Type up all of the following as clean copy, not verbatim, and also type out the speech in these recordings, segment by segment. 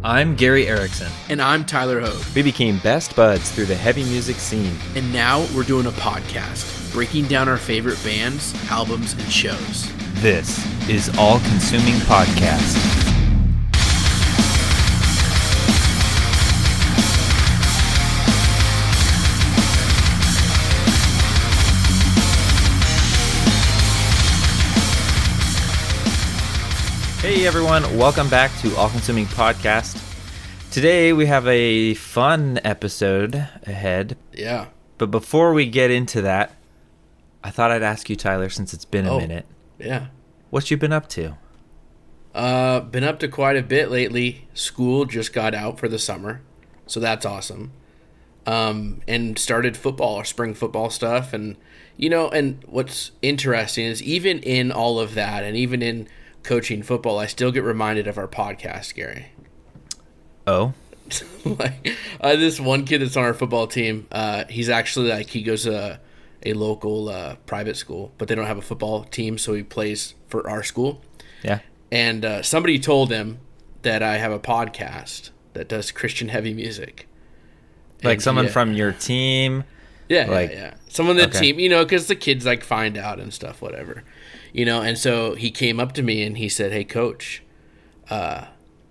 I'm Gary Erickson. And I'm Tyler Hogue. We became best buds through the heavy music scene. And now we're doing a podcast, breaking down our favorite bands, albums, and shows. This is All Consuming Podcast. Hey everyone, welcome back to All Consuming Podcast. Today we have a fun episode ahead. Yeah. But before we get into that, I thought I'd ask you, Tyler, since it's been a minute. Yeah. What you been up to? Been up to quite a bit lately. School just got out for the summer, so that's awesome. And started football or spring football stuff. And, you know, and what's interesting is even in all of that and even in coaching football, I still get reminded of our podcast, Gary. Oh? This one kid that's on our football team, he's actually he goes to a local private school, but they don't have a football team, so he plays for our school. Yeah. And somebody told him that I have a podcast that does Christian heavy music. Like someone from your team? Yeah. Someone on the team, you know, because the kids find out and stuff, whatever. You know, and so he came up to me and he said, "Hey, Coach, I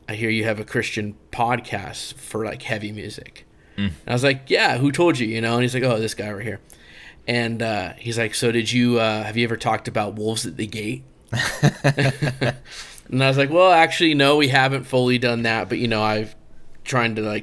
hear you have a Christian podcast for heavy music." And I was like, "Yeah, who told you?" You know, and he's like, "Oh, this guy over here." And he's like, "So did you have you ever talked about Wolves at the Gate?" And I was like, "Well, actually, no, we haven't fully done that, but you know, I've trying to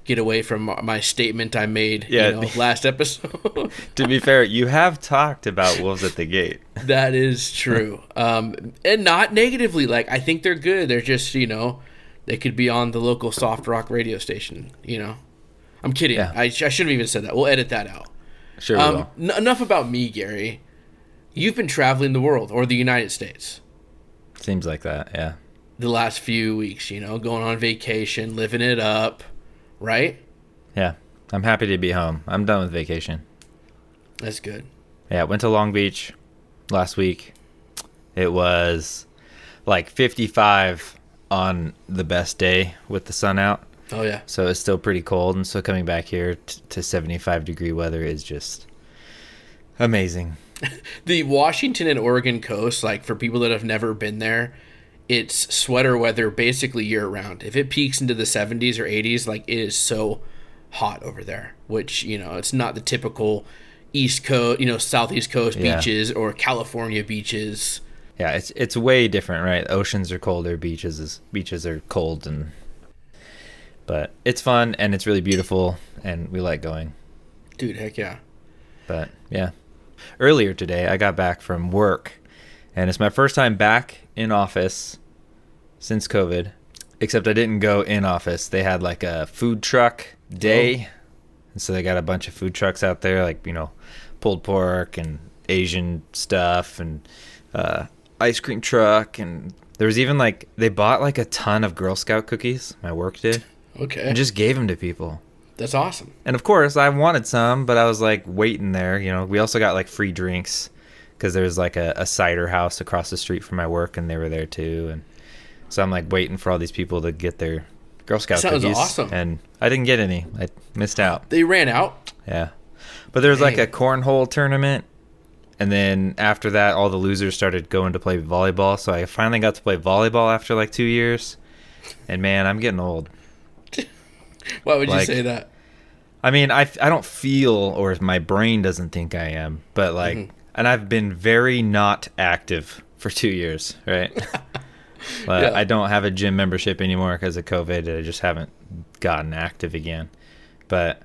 get away from my statement I made last episode." To be fair, you have talked about Wolves at the Gate. That is true. And not negatively. I think they're good. They're just, they could be on the local soft rock radio station, I'm kidding. Yeah. I shouldn't have even said that. We'll edit that out. Sure we will. Enough about me, Gary. You've been traveling the world or the United States. Seems like that, yeah. The last few weeks, going on vacation, living it up. Right? Yeah. I'm happy to be home. I'm done with vacation. That's good. Yeah, went to Long Beach last week. It was 55 on the best day with the sun out. Oh, yeah. So it's still pretty cold. And so coming back here to 75-degree weather is just amazing. The Washington and Oregon coast, for people that have never been there, it's sweater weather basically year-round. If it peaks into the 70s or 80s, it is so hot over there, which, it's not the typical East Coast, Southeast Coast beaches or California beaches. Yeah, it's way different, right? Oceans are colder, beaches are cold, but it's fun and it's really beautiful and we like going. Dude, heck yeah. But yeah. Earlier today, I got back from work and it's my first time back in office since COVID, except I didn't go in office. They had a food truck day. And so they got a bunch of food trucks out there, pulled pork and Asian stuff and ice cream truck. And there was even they bought a ton of Girl Scout cookies. My work did. Okay. And just gave them to people. That's awesome. And of course I wanted some, but I was waiting there. We also got free drinks because there's a cider house across the street from my work and they were there too. And so I'm waiting for all these people to get their Girl Scout cookies. Sounds awesome. And I didn't get any. I missed out. They ran out? Yeah. But there was a cornhole tournament. And then after that, all the losers started going to play volleyball. So I finally got to play volleyball after 2 years. And man, I'm getting old. Why would you say that? I mean, I don't feel, or my brain doesn't think I am. But and I've been very not active for 2 years, right? Yeah. I don't have a gym membership anymore because of COVID. I just haven't gotten active again. But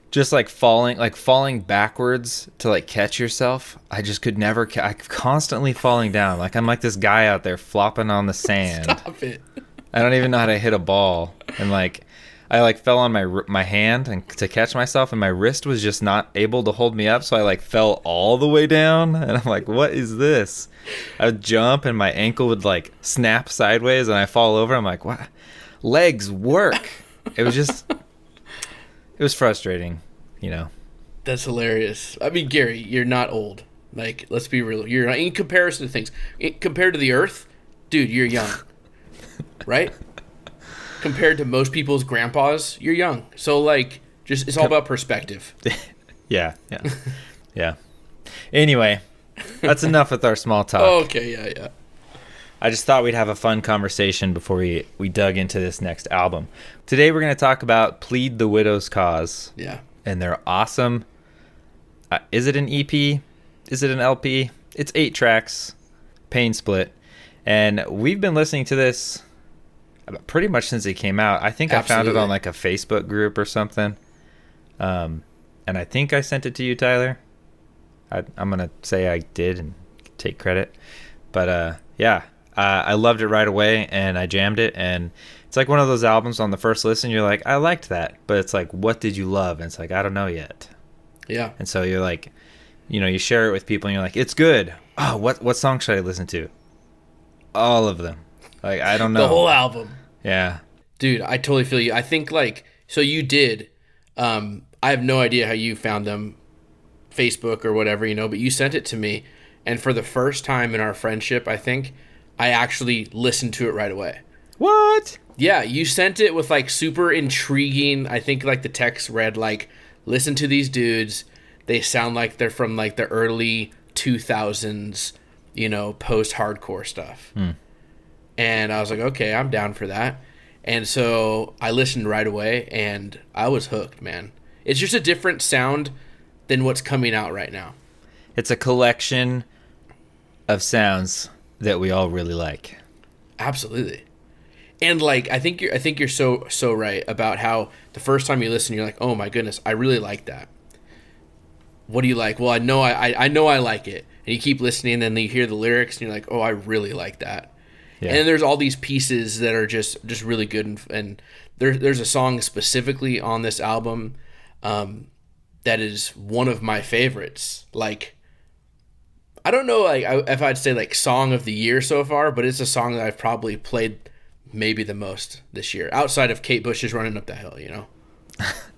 just falling backwards to catch yourself, I just could never. I'm constantly falling down. I'm this guy out there flopping on the sand. Stop it. I don't even know how to hit a ball, and I fell on my hand and to catch myself, and my wrist was just not able to hold me up, so I fell all the way down, and I'm what is this? I would jump and my ankle would snap sideways and I fall over. I'm what? Legs work. It was frustrating, That's hilarious. I mean, Gary, you're not old. Let's be real. You're not, in comparison to things. Compared to the Earth, dude, you're young. Right? compared to most people's grandpas, you're young. So like, just it's all about perspective. Yeah. Yeah. Anyway, that's enough with our small talk. Okay, yeah. I just thought we'd have a fun conversation before we dug into this next album. Today we're going to talk about Plead the Widow's Cause. Yeah. And they're awesome. Is it an EP? Is it an LP? It's 8 tracks, Pain Split. And we've been listening to this pretty much since it came out. I think I found it on like a Facebook group or something. And I think I sent it to you, Tyler. I'm going to say I did and take credit. But yeah, I loved it right away and I jammed it. And it's like one of those albums on the first listen, you're like, I liked that. But it's like, what did you love? And it's like, I don't know yet. Yeah. And so you're like, you share it with people and you're like, it's good. Oh, what song should I listen to? All of them. Like, I don't know. The whole album. Yeah. Dude, I totally feel you. I think like, so you did, I have no idea how you found them, Facebook or whatever, but you sent it to me. And for the first time in our friendship, I think I actually listened to it right away. What? Yeah. You sent it with like super intriguing. I think like the text read like, listen to these dudes. They sound like they're from like the early 2000s, post-hardcore stuff. And I was like, okay, I'm down for that. And so I listened right away and I was hooked, man. It's just a different sound than what's coming out right now. It's a collection of sounds that we all really like. Absolutely. And like, I think you're so right about how the first time you listen, you're like, oh my goodness, I really like that. What do you like? Well, I know I like it. And you keep listening, and then you hear the lyrics, and you're like, oh, I really like that. Yeah. And then there's all these pieces that are just really good. And there's a song specifically on this album that is one of my favorites. Like, I don't know if I'd say like song of the year so far, but it's a song that I've probably played maybe the most this year, outside of Kate Bush's Running Up the Hill,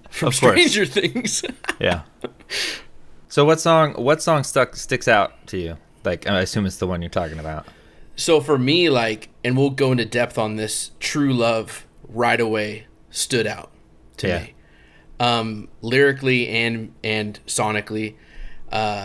From Stranger Things. Yeah. So what song sticks out to you? Like, I assume it's the one you're talking about. So for me, like, and we'll go into depth on this, True Love right away stood out to me. Lyrically and sonically,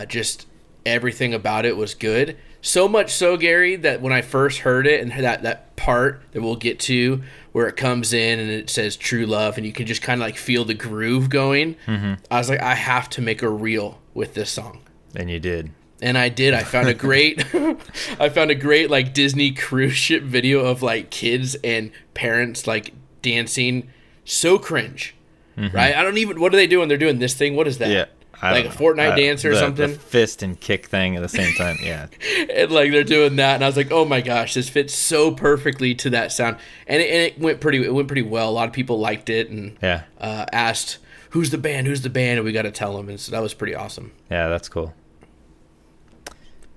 just everything about it was good. So much so, Gary, that when I first heard it and that part that we'll get to where it comes in and it says True Love and you can just kind of like feel the groove going, I was like, I have to make a reel with this song. And you did. And I did. I found a great like Disney cruise ship video of like kids and parents like dancing. So cringe, right? I don't even, what are they doing? They're doing this thing. What is that? Yeah. Like a Fortnite dance or something? The fist and kick thing at the same time, yeah. And like they're doing that, and I was like, oh my gosh, this fits so perfectly to that sound. And it went pretty well. A lot of people liked it and asked, who's the band? And we got to tell them. And so that was pretty awesome. Yeah, that's cool.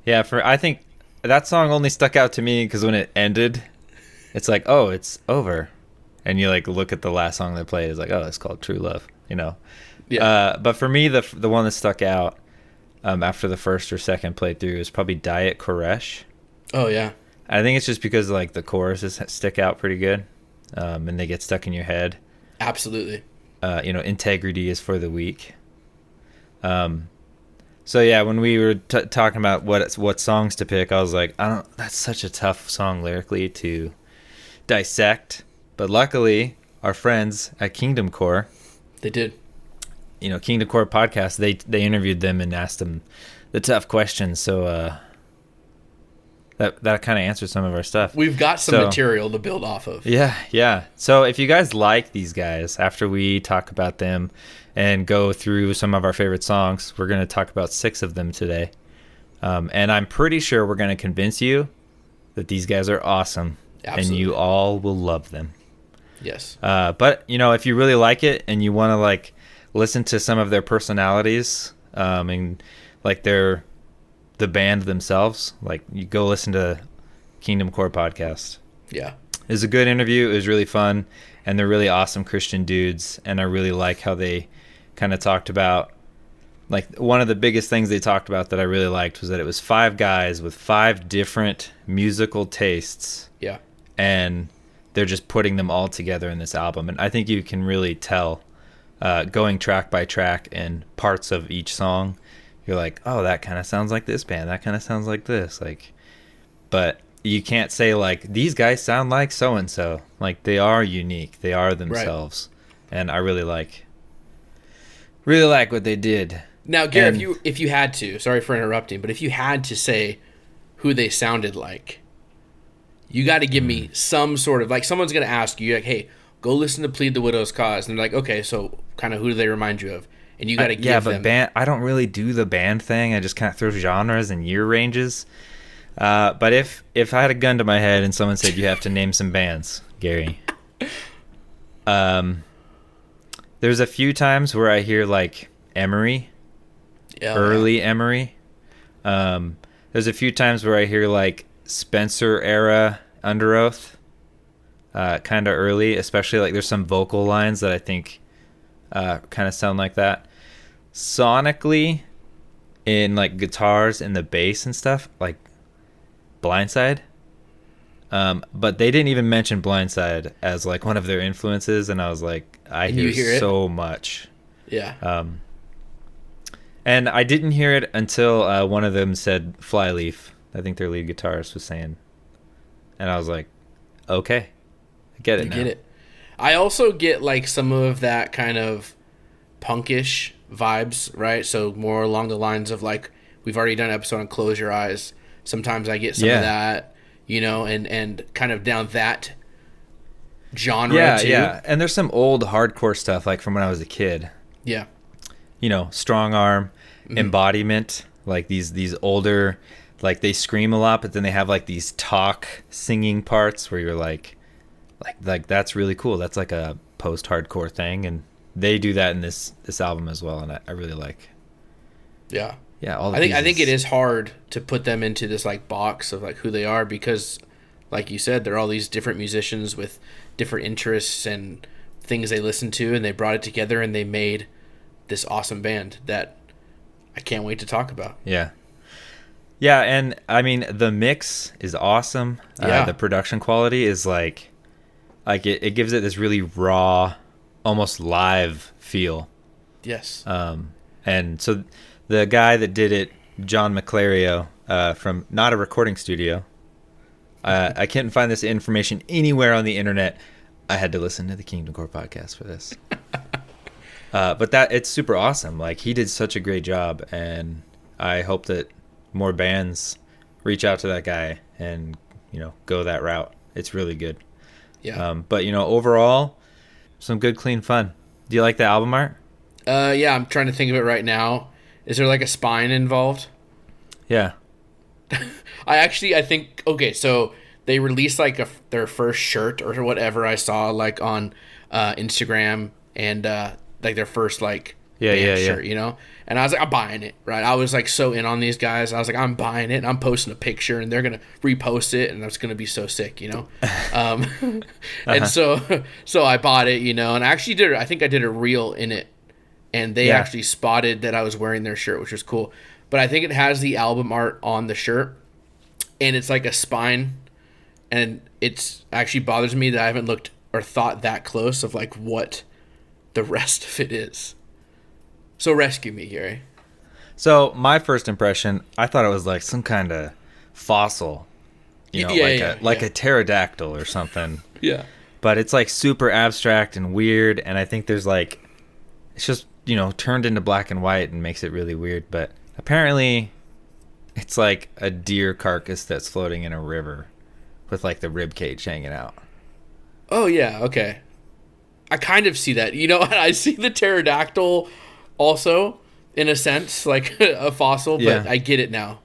Yeah, I think that song only stuck out to me because when it ended, it's like, oh, it's over. And you like look at the last song they played, it's like, oh, it's called True Love, Yeah. But for me, the one that stuck out after the first or second playthrough is probably Diet Koresh. Oh, yeah. I think it's just because like the choruses stick out pretty good and they get stuck in your head. Absolutely. Integrity is for the weak. So yeah, when we were talking about what songs to pick, I was like, that's such a tough song lyrically to dissect. But luckily, our friends at Kingdom Core, they did. Kingdom Core podcast, they interviewed them and asked them the tough questions. So that kind of answered some of our stuff. We've got some material to build off of. Yeah. So if you guys like these guys, after we talk about them and go through some of our favorite songs, we're going to talk about 6 of them today. And I'm pretty sure we're going to convince you that these guys are awesome. Absolutely. And you all will love them. Yes. But, if you really like it and you want to like listen to some of their personalities and like the band themselves, like you go listen to Kingdom Core podcast. Yeah. It was a good interview. It was really fun. And they're really awesome Christian dudes. And I really like how they kind of talked about, like one of the biggest things they talked about that I really liked was that it was 5 guys with 5 different musical tastes. Yeah. And they're just putting them all together in this album. And I think you can really tell, going track by track and parts of each song, you're like, oh, that kind of sounds like this band, that kind of sounds like this, like, but you can't say like these guys sound like so and so. Like, they are unique, they are themselves. Right. And I really like what they did. Now, Garrett, if you had to, sorry for interrupting, but if you had to say who they sounded like, you got to give me some sort of, like, someone's going to ask you, like, hey, go listen to Plead the Widow's Cause. And they're like, okay, so kind of who do they remind you of? And you got to give them. Band, I don't really do the band thing. I just kind of throw genres and year ranges. But if I had a gun to my head and someone said you have to name some bands, Gary, there's a few times where I hear, like, Emery, early Emery. There's a few times where I hear, like, Spencer era Under Oath, kind of early, especially, like, there's some vocal lines that I think kind of sound like that. Sonically, in, like, guitars and the bass and stuff, like Blindside. But they didn't even mention Blindside as, like, one of their influences, and I was like, I hear so much. Yeah. And I didn't hear it until one of them said Flyleaf. I think their lead guitarist was saying. And I was like, okay, I get it now. Get it. I also get, like, some of that kind of punkish vibes, right? So more along the lines of, like, we've already done an episode on Close Your Eyes. Sometimes I get some of that, you know, and kind of down that genre too. Yeah, and there's some old hardcore stuff, like, from when I was a kid. Yeah. You know, Strong Arm, Embodiment, like these older, like, they scream a lot, but then they have, like, these talk singing parts where you're like that's really cool. That's like a post-hardcore thing, and they do that in this album as well, and I really like. Yeah. Yeah, all the I think it is hard to put them into this, like, box of, like, who they are, because, like you said, they're all these different musicians with different interests and things they listen to, and they brought it together and they made this awesome band that I can't wait to talk about. Yeah. Yeah, and I mean, the mix is awesome. The production quality is like it gives it this really raw, almost live feel. Yes. And so the guy that did it, John McClario, from not a recording studio. I couldn't find this information anywhere on the internet. I had to listen to the Kingdom Core podcast for this. But it's super awesome. Like, he did such a great job, and I hope that more bands reach out to that guy and, you know, go that route. It's really good. Yeah. But, you know, overall, some good, clean fun. Do you like the album art? Yeah, I'm trying to think of it right now. Is there, like, a spine involved? Yeah. I think, okay, so they released, like, their first shirt or whatever I saw, like, on Instagram, and like their first, like, shirt, you know? And I was like, I'm buying it, right? I was, like, so in on these guys. I was like, I'm buying it, and I'm posting a picture, and they're going to repost it, and that's going to be so sick, you know? And so I bought it, you know, and I actually I think I did a reel in it, and they actually spotted that I was wearing their shirt, which was cool. But I think it has the album art on the shirt, and it's like a spine, and it's actually bothers me that I haven't looked or thought that close of, like, what the rest of it is. So rescue me, Gary. So my first impression, I thought it was like some kind of fossil, you know, a pterodactyl or something. Yeah. But it's, like, super abstract and weird, and I think there's, like, it's just, you know, turned into black and white and makes it really weird. But apparently it's like a deer carcass that's floating in a river with, like, the rib cage hanging out. Oh, yeah, okay. I kind of see that. You know, I see the pterodactyl also, in a sense, like a fossil, but I get it now.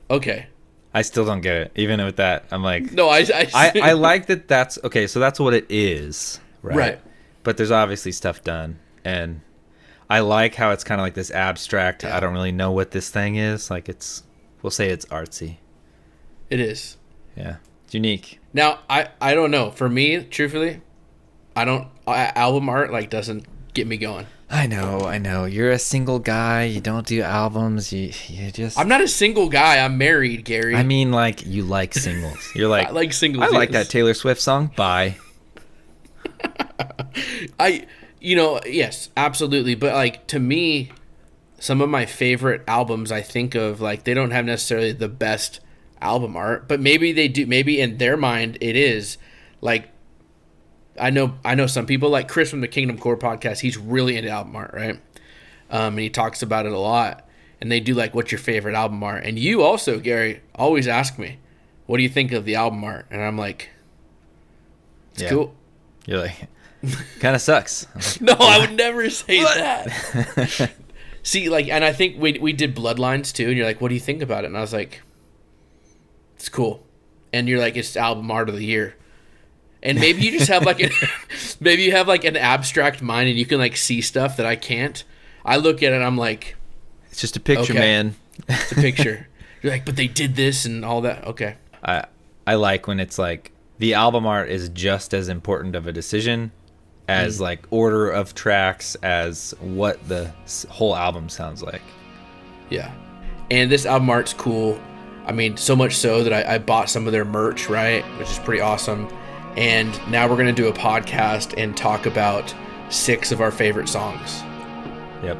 Okay. I still don't get it. Even with that, I'm like... No, I like that that's... Okay, so that's what it is, right? Right. But there's obviously stuff done, and I like how it's kind of like this abstract, I don't really know what this thing is. Like, we'll say it's artsy. It is. Yeah. It's unique. Now, I don't know. For me, truthfully, album art, like, doesn't get me going. I know. You're a single guy. You don't do albums. You just. I'm not a single guy. I'm married, Gary. I mean, like, you like singles. You're like, I like singles. I like that Taylor Swift song. Bye. Yes, absolutely. But like, to me, some of my favorite albums, I think of, like, they don't have necessarily the best album art, but maybe they do. Maybe in their mind it is. Like, I know some people, like Chris from the Kingdom Core podcast, he's really into album art, right? And he talks about it a lot. And they do, like, what's your favorite album art? And you also, Gary, always ask me, what do you think of the album art? And I'm like, it's cool. You're like, kind of sucks. Like, no, I would never say that. See, like, and I think we did Bloodlines too, and you're like, what do you think about it? And I was like, it's cool. And you're like, it's album art of the year. And maybe you just have like maybe you have like an abstract mind and you can like see stuff that I can't. I look at it and I'm like, it's just a picture, okay, man. It's a picture. You're like, but they did this and all that. Okay. I like when it's like the album art is just as important of a decision as like order of tracks as what the whole album sounds like. Yeah. And this album art's cool. I mean, so much so that I bought some of their merch, right? Which is pretty awesome. And now we're going to do a podcast and talk about 6 of our favorite songs. Yep.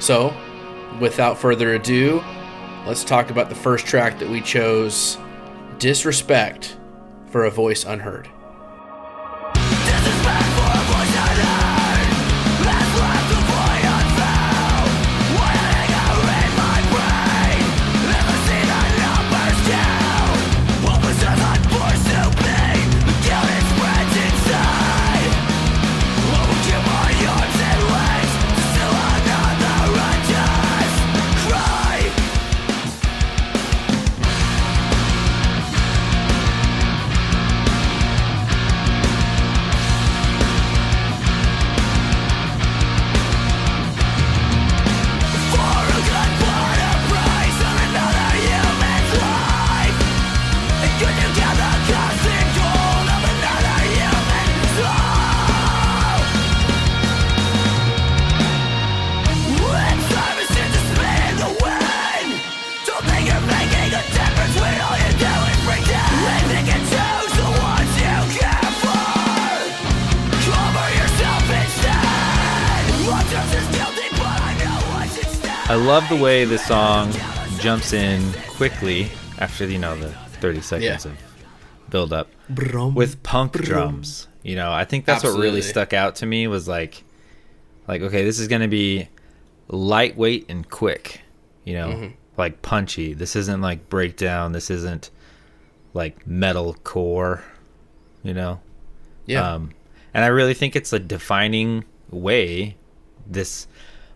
So, without further ado, let's talk about the first track that we chose, Disrespect for a Voice Unheard. Disrespect for a voice unheard has left the void unfilled. Why a anger in my brain? Never see the numbers count. What was unforced to be? The guilt is spreads inside. I will give my arms and legs to still another unjust cry. I love the way the song jumps in quickly after, the 30 seconds of build up with punk drums. I think that's what really stuck out to me was like, okay, this is going to be lightweight and quick, like punchy. This isn't like breakdown. This isn't like metal core, Yeah. And I really think it's a defining way, this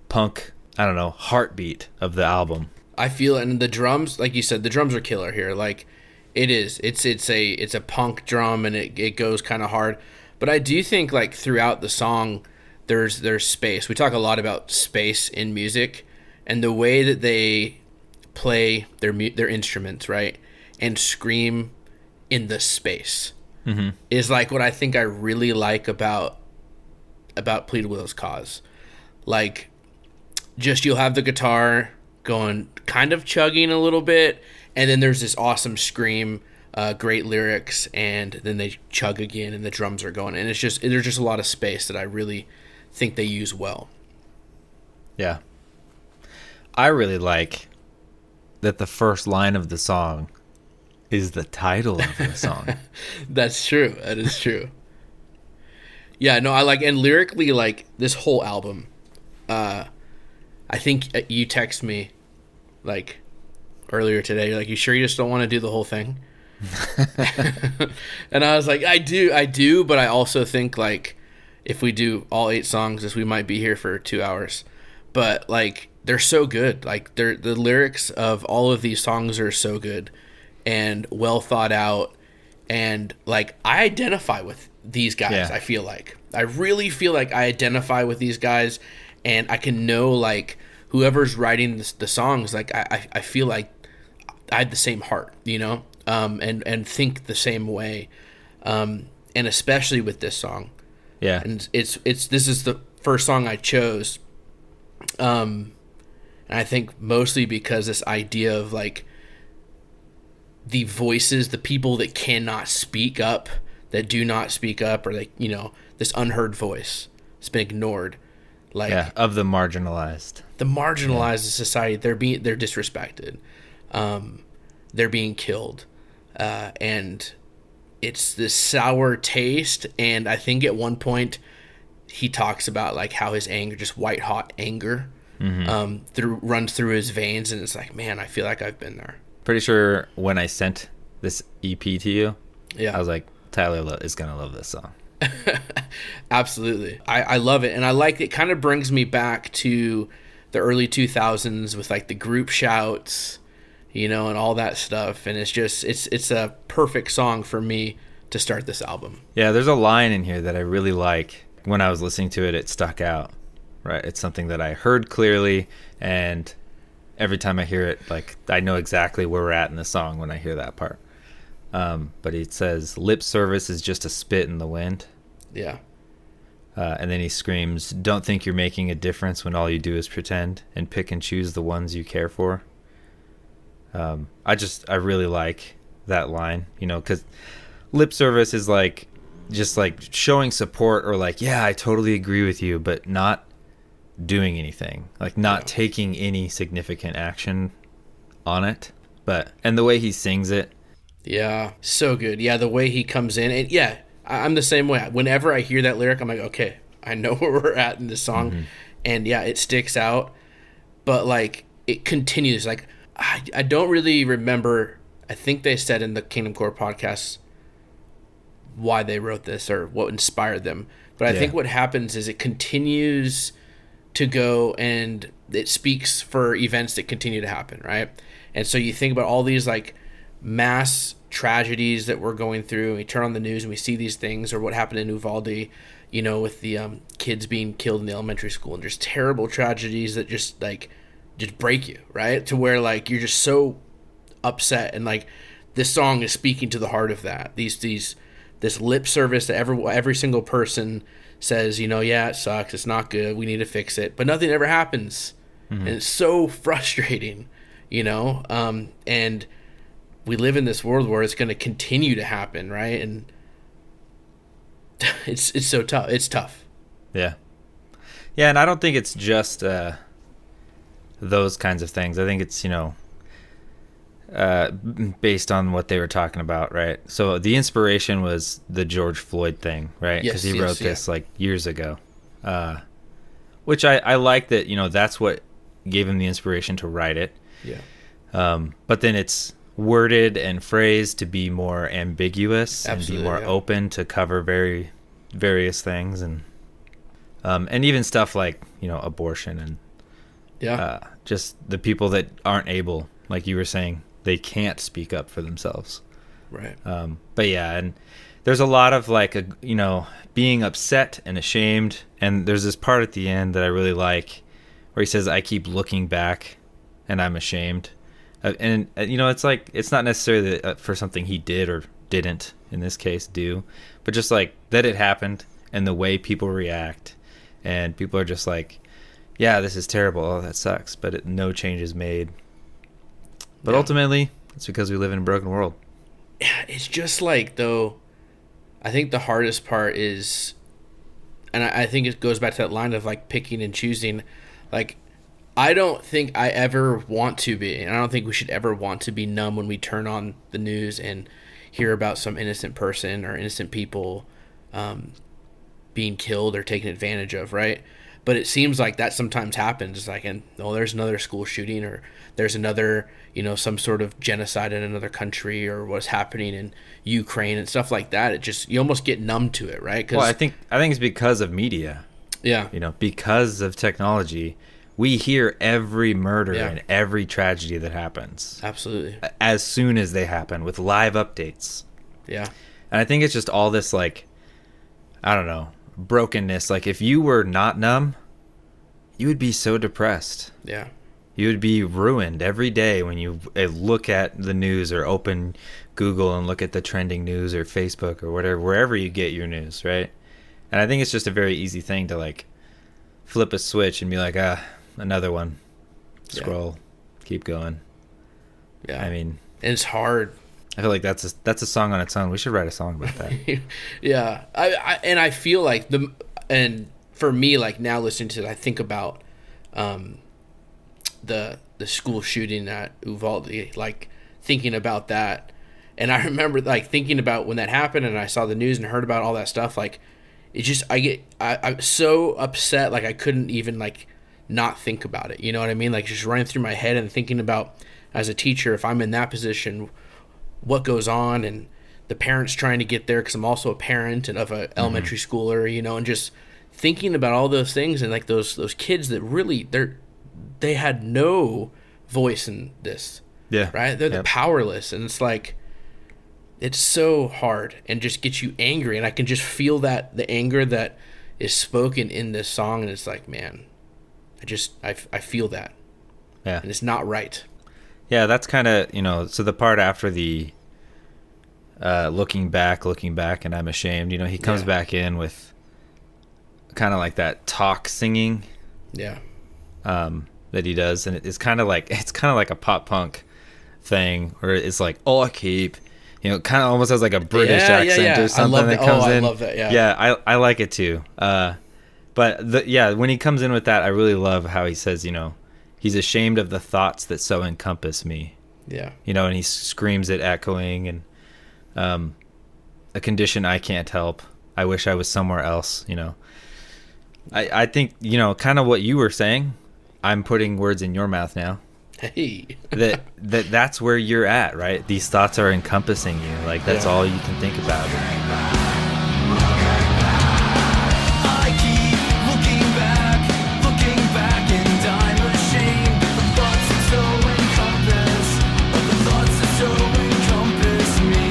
punk, I don't know, heartbeat of the album. I feel it, and the drums, like you said, the drums are killer here. Like, it is. It's a punk drum, and it goes kind of hard. But I do think, like, throughout the song, there's space. We talk a lot about space in music, and the way that they play their instruments, right, and scream in the space is like what I think I really like about Plead Will's Cause. Like, just you'll have the guitar going kind of chugging a little bit, and then there's this awesome scream, great lyrics, and then they chug again and the drums are going, and there's just a lot of space that I really think they use well. Yeah. I really like that the first line of the song is the title of the song. That's true. That is true. Yeah, no, I like, and lyrically, like, this whole album, I think you text me, like, earlier today. You're like, you sure you just don't want to do the whole thing? And I was like, I do, but I also think, like, if we do all 8 songs, we might be here for 2 hours. But, like, they're so good. Like, the lyrics of all of these songs are so good and well thought out. And, like, I identify with these guys, yeah. I feel like. I really feel like I identify with these guys, and I can know, like, whoever's writing the songs, like, I feel like I had the same heart, and think the same way. And especially with this song. Yeah. And this is first song I chose. And I think mostly because this idea of like the voices, the people that cannot speak up, that do not speak up, or like, this unheard voice has been ignored. Like, of the marginalized. The marginalized in society, they're disrespected. They're being killed. And it's this sour taste. And I think at one point he talks about like how his anger, just white hot anger, runs through his veins, and it's like, man, I feel like I've been there. Pretty sure when I sent this EP to you, I was like, Tyler is gonna love this song. Absolutely. I love it, and I like it. Kind of brings me back to the early 2000s with like the group shouts, and all that stuff, and it's just it's a perfect song for me to start this album. Yeah, there's a line in here that I really like. When I was listening to it, it stuck out. Right, it's something that I heard clearly, and every time I hear it, like, I know exactly where we're at in the song when I hear that part. But it says, lip service is just a spit in the wind. Yeah. And then he screams, don't think you're making a difference when all you do is pretend and pick and choose the ones you care for. I really like that line, because lip service is like, just like showing support, or like, yeah, I totally agree with you, but not doing anything, like not taking any significant action on it. And the way he sings it, so good. The way he comes in, and I'm the same way. Whenever I hear that lyric, I'm like, okay, I know where we're at in this song. And it sticks out, but like it continues. Like I don't really remember, I think they said in the Kingdom Core podcast why they wrote this or what inspired them, but I think what happens is it continues to go, and it speaks for events that continue to happen, right? And so you think about all these like mass tragedies that we're going through, and we turn on the news and we see these things, or what happened in Uvalde, with the kids being killed in the elementary school, and just terrible tragedies that just break you, right? To where like you're just so upset, and like this song is speaking to the heart of that. This lip service that every single person says, it sucks, it's not good, we need to fix it, but nothing ever happens. And it's so frustrating, and we live in this world where it's going to continue to happen, right? And it's so tough. It's tough. Yeah, and I don't think it's just those kinds of things. I think it's based on what they were talking about, right? So the inspiration was the George Floyd thing, right? Because he wrote this like years ago, which I like that, that's what gave him the inspiration to write it. But then it's worded and phrased to be more ambiguous and be more open to cover various things, and even stuff like abortion and just the people that aren't able, like you were saying, they can't speak up for themselves. Right. But and there's a lot of like, being upset and ashamed. And there's this part at the end that I really like where he says, I keep looking back and I'm ashamed. It's like, it's not necessarily for something he did or didn't, in this case, do, but just like that it happened and the way people react. And people are just like, yeah, this is terrible. Oh, that sucks. But no change is made. But ultimately, it's because we live in a broken world. Yeah, it's just like, though, I think the hardest part is, and I think it goes back to that line of like picking and choosing. Like, I don't think I ever want to be, and I don't think we should ever want to be numb when we turn on the news and hear about some innocent person or innocent people being killed or taken advantage of, right? But it seems like that sometimes happens. It's like, there's another school shooting, or there's another, some sort of genocide in another country, or what's happening in Ukraine and stuff like that. It just, you almost get numb to it, right? Well, I think it's because of media. Yeah. Because of technology, we hear every murder and every tragedy that happens. Absolutely. As soon as they happen, with live updates. Yeah. And I think it's just all this, like, I don't know, brokenness. Like, if you were not numb, you would be so depressed. Yeah. You would be ruined every day when you look at the news or open Google and look at the trending news or Facebook or whatever, wherever you get your news, right? And I think it's just a very easy thing to, like, flip a switch and be like, another one. Scroll, keep going. Yeah. I mean, and it's hard. I feel like that's a song on its own. We should write a song about that. Yeah. I feel like and for me, like now listening to it, I think about the school shooting at Uvalde, like thinking about that. And I remember like thinking about when that happened and I saw the news and heard about all that stuff, like it just, I'm so upset. Like I couldn't even like not think about it. You know what I mean? Like just running through my head and thinking about as a teacher, if I'm in that position, what goes on, and the parents trying to get there. 'Cause I'm also a parent and of a elementary schooler, you know, and just thinking about all those things and like those kids that really they had no voice in this. Yeah. Right. They're the powerless. And it's like, it's so hard and just gets you angry. And I can just feel that the anger that is spoken in this song. And it's like, man, I feel that. Yeah. And it's not right. Yeah. That's kind of, you know, so the part after the, looking back and I'm ashamed, you know, he comes back in with kind of like that talk singing. Yeah. That he does. And it's kind of like a pop punk thing where it's like, oh, I keep, you know, kind of almost has like a British accent or something that comes in. I love that. Yeah. Yeah. I like it too. But when he comes in with that, I really love how he says, you know, he's ashamed of the thoughts that so encompass me. Yeah. You know, and he screams it echoing and, a condition I can't help. I wish I was somewhere else, you know. I think, you know, kind of what you were saying, I'm putting words in your mouth now. Hey. that's where you're at, right? These thoughts are encompassing you. Like that's all you can think about. I keep looking back, and I'm ashamed of the thoughts that so encompass me.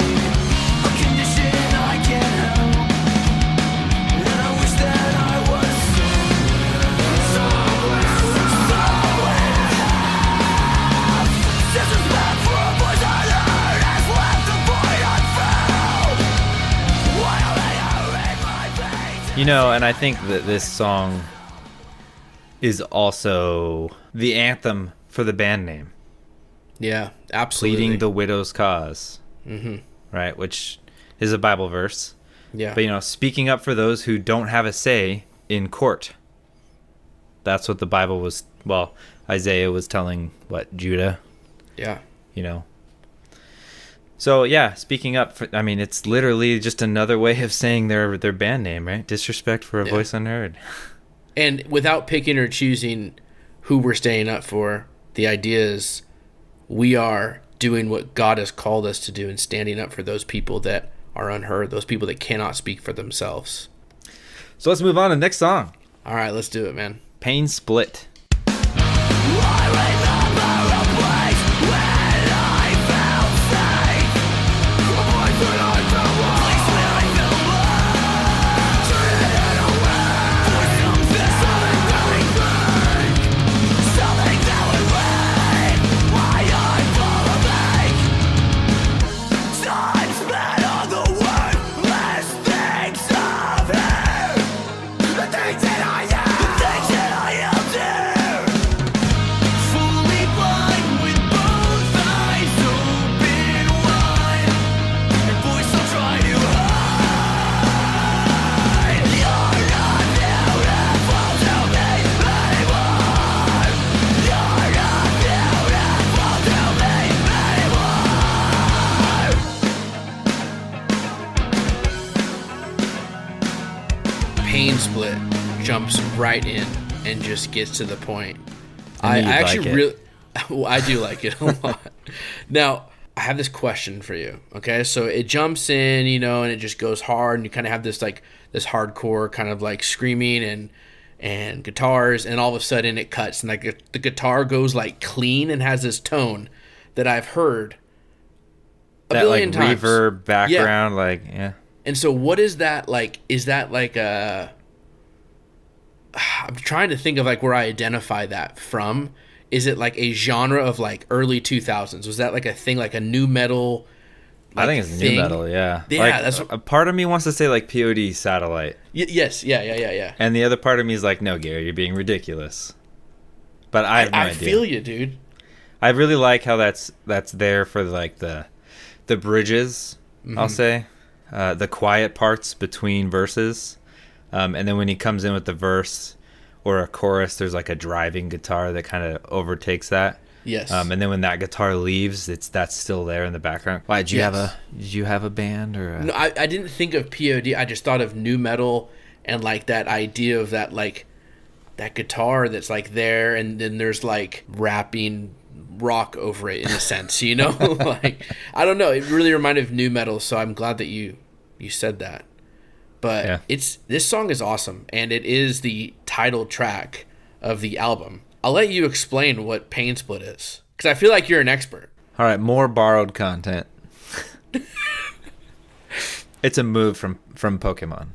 A condition I can't help, and I wish that I was somewhere. Disrespect for a voice unheard has left a void unfilled. Why are they in my veins? You know, and I think that this song is also the anthem for the band name. Yeah, absolutely. Pleading the widow's cause. Mm-hmm. Right, which is a Bible verse. Yeah. But, you know, speaking up for those who don't have a say in court. That's what the Bible was, Isaiah was telling, Judah? Yeah. You know. So, yeah, speaking up, it's literally just another way of saying their band name, right? Disrespect for a voice unheard. And without picking or choosing who we're staying up for, the idea is we are doing what God has called us to do and standing up for those people that are unheard, those people that cannot speak for themselves. So let's move on to the next song. All right, let's do it, man. Pain Split. I remember a place when I felt safe, a place when I felt loved, a place when I felt loved, treated away for something that would leave my heart full of ache. Time spent on the worthless things of here, the things that I am, the things that I am dear. Fully blind with both eyes open wide, your voice will try to hide. You're not beautiful to me anymore. You're not beautiful to me anymore. Pain Split jumps right in and just gets to the point. I knew you'd actually like it. really, well, I do like it a lot. Now, I have this question for you. Okay, so it jumps in, you know, and it just goes hard, and you kind of have this like this hardcore kind of like screaming and guitars, and all of a sudden it cuts, and like the guitar goes like clean and has this tone that I've heard a That billion like times. reverb background, yeah. And so what is that like? Is that like a... I'm trying to think of like where I identify that from. Is it like a genre of like early 2000s? Was that like a thing, like a new metal I think it's thing. new metal, yeah. Yeah, like, that's a part of me wants to say like POD Satellite. Yes, yeah. And the other part of me is like, no, Gary, you're being ridiculous. But I have no idea. I feel you, dude. I really like how that's there for like the bridges, I'll say. The quiet parts between verses. And then when he comes in with the verse or a chorus, there's like a driving guitar that kind of overtakes that. Yes. And then when that guitar leaves, that's still there in the background. Why did you have a band or a... No, I didn't think of POD. I just thought of new metal and like that idea of that like that guitar that's like there, and then there's like rapping rock over it in a sense, you know? Like, I don't know. It really reminded of new metal, so I'm glad that you said that. But this song is awesome, and it is the title track of the album. I'll let you explain what Pain Split is, because I feel like you're an expert. All right, more borrowed content. It's a move from Pokemon.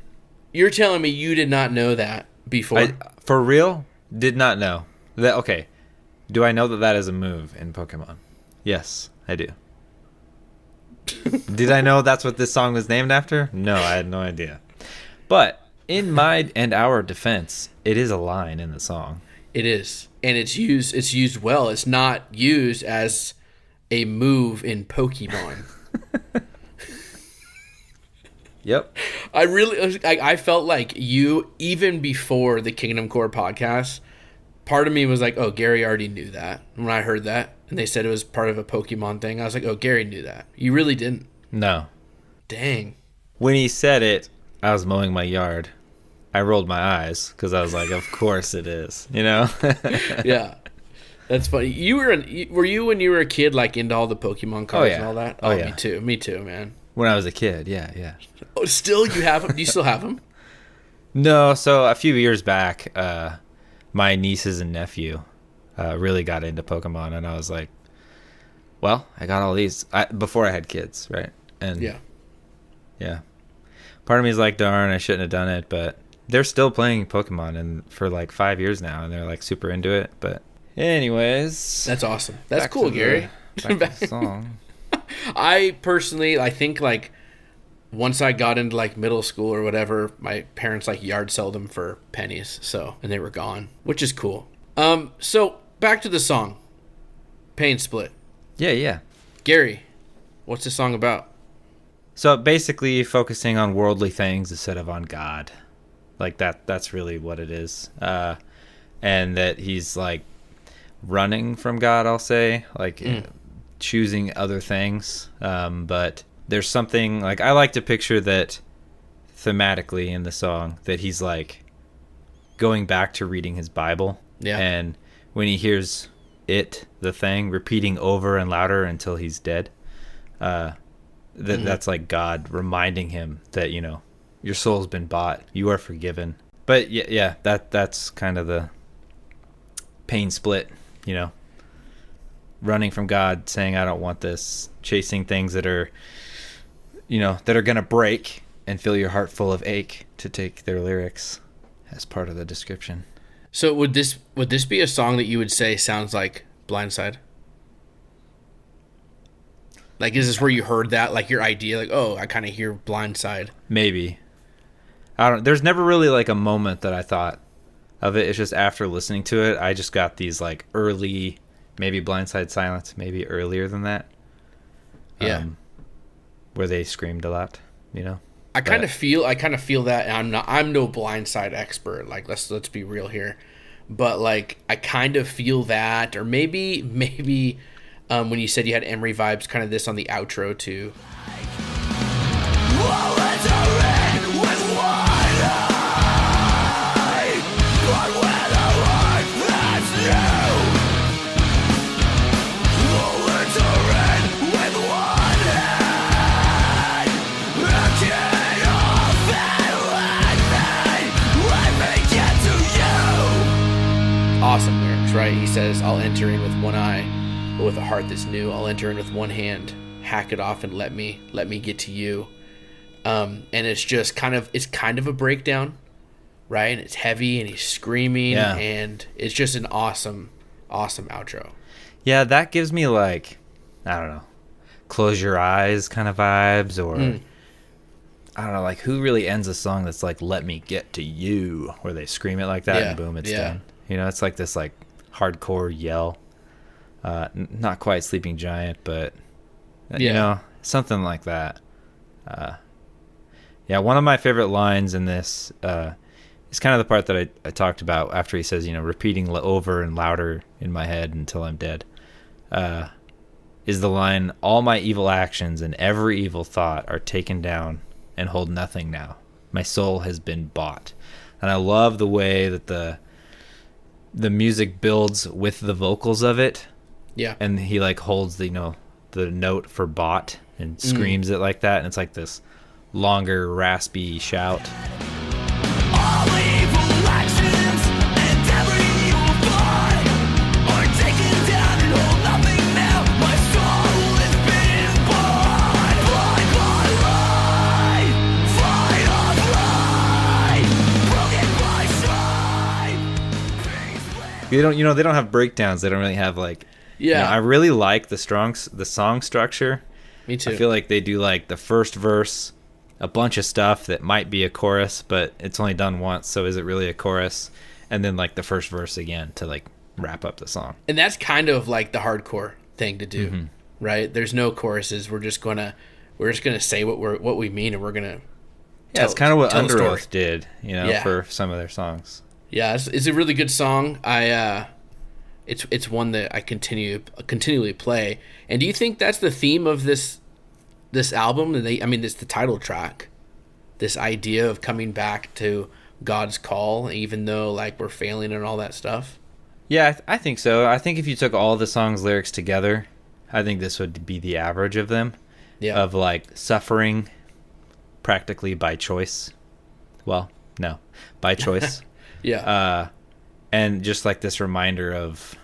You're telling me you did not know that before? For real? Did not know. That. Okay. Do I know that is a move in Pokemon? Yes, I do. Did I know that's what this song was named after? No, I had no idea. But in my and our defense, it is a line in the song. It is, and it's used well. It's not used as a move in Pokemon. Yep. I felt like you, even before the Kingdom Core podcast, part of me was like, oh, Gary already knew that. When I heard that and they said it was part of a Pokemon thing, I was like, oh, Gary knew that. You really didn't. No. Dang. When he said it, I was mowing my yard. I rolled my eyes because I was like, of course it is, you know? Yeah. That's funny. Were you when you were a kid like into all the Pokemon cards and all that? Oh, yeah. Me too, man. When I was a kid, yeah. Oh, still you have them? Do you still have them? No, so a few years back, my nieces and nephew really got into Pokemon, and I was like, well, I got all these before I had kids, right? And yeah. Part of me is like, darn, I shouldn't have done it, but they're still playing Pokemon and for like 5 years now, and they're like super into it. But anyways, that's awesome. That's cool, Gary. Back to the song. I think like once I got into like middle school or whatever, my parents like yard sold them for pennies, and they were gone, which is cool. So back to the song, Pain Split. Yeah. Gary, what's the song about? So basically focusing on worldly things instead of on God. Like that's really what it is. And that he's like running from God, I'll say, like choosing other things. But there's something like I like to picture that thematically in the song that he's like going back to reading his Bible. Yeah. And when he hears the thing repeating over and louder until he's dead, that's like God reminding him that, you know, your soul's been bought, you are forgiven. But yeah, that's kind of the pain split, you know, running from God, saying I don't want this, chasing things that are, you know, that are gonna break and fill your heart full of ache, to take their lyrics as part of the description. So would this be a song that you would say sounds like Blindside? Like, is this where you heard that, like your idea, like, oh, I kind of hear Blindside? Maybe. There's never really like a moment that I thought of it. It's just after listening to it, I just got these like early, maybe Blindside Silence, maybe earlier than that. Yeah. Where they screamed a lot, you know? I kind of feel that, and I'm no Blindside expert. Like, let's be real here. But like, I kind of feel that, or maybe when you said you had Emery vibes, kind of this on the outro too. Awesome lyrics, right? He says, I'll enter in with one eye, but with a heart that's new. I'll enter in with one hand, hack it off, and let me get to you. And it's just kind of a breakdown, right? And it's heavy, and he's screaming, and it's just an awesome outro. Yeah, that gives me like, I don't know, close your eyes kind of vibes, or I don't know, like who really ends a song that's like let me get to you, where they scream it like that and boom, it's done. You know, it's like this like hardcore yell. Not quite Sleeping Giant, but you know, something like that. Yeah, one of my favorite lines in this is kind of the part that I talked about after he says, you know, repeating over and louder in my head until I'm dead. Is the line, all my evil actions and every evil thought are taken down and hold nothing now. My soul has been bought. And I love the way that the music builds with the vocals of it. Yeah. And he like holds the, you know, the note for bought and screams it like that. And it's like this longer, raspy shout. All evil actions and every evil thought are taken down and hold nothing now. My soul has been bought. Blind, blind, light, fight of light, broken by strife. They don't, you know, they don't have breakdowns. They don't really have like, you know, I really like the song structure. Me too. I feel like they do like the first verse, a bunch of stuff that might be a chorus, but it's only done once, so is it really a chorus? And then like the first verse again to like wrap up the song. And that's kind of like the hardcore thing to do, right? There's no choruses. We're just gonna say what we mean, and we're gonna. It's kind of what Under Oath did, you know, for some of their songs. Yeah, it's a really good song. It's one that I continually play. And do you think that's the theme of this album? It's the title track. This idea of coming back to God's call, even though like we're failing and all that stuff. Yeah, I think so. I think if you took all the song's lyrics together, I think this would be the average of them. Yeah. Of like suffering practically by choice. Well, no, by choice. Yeah. And just like this reminder of,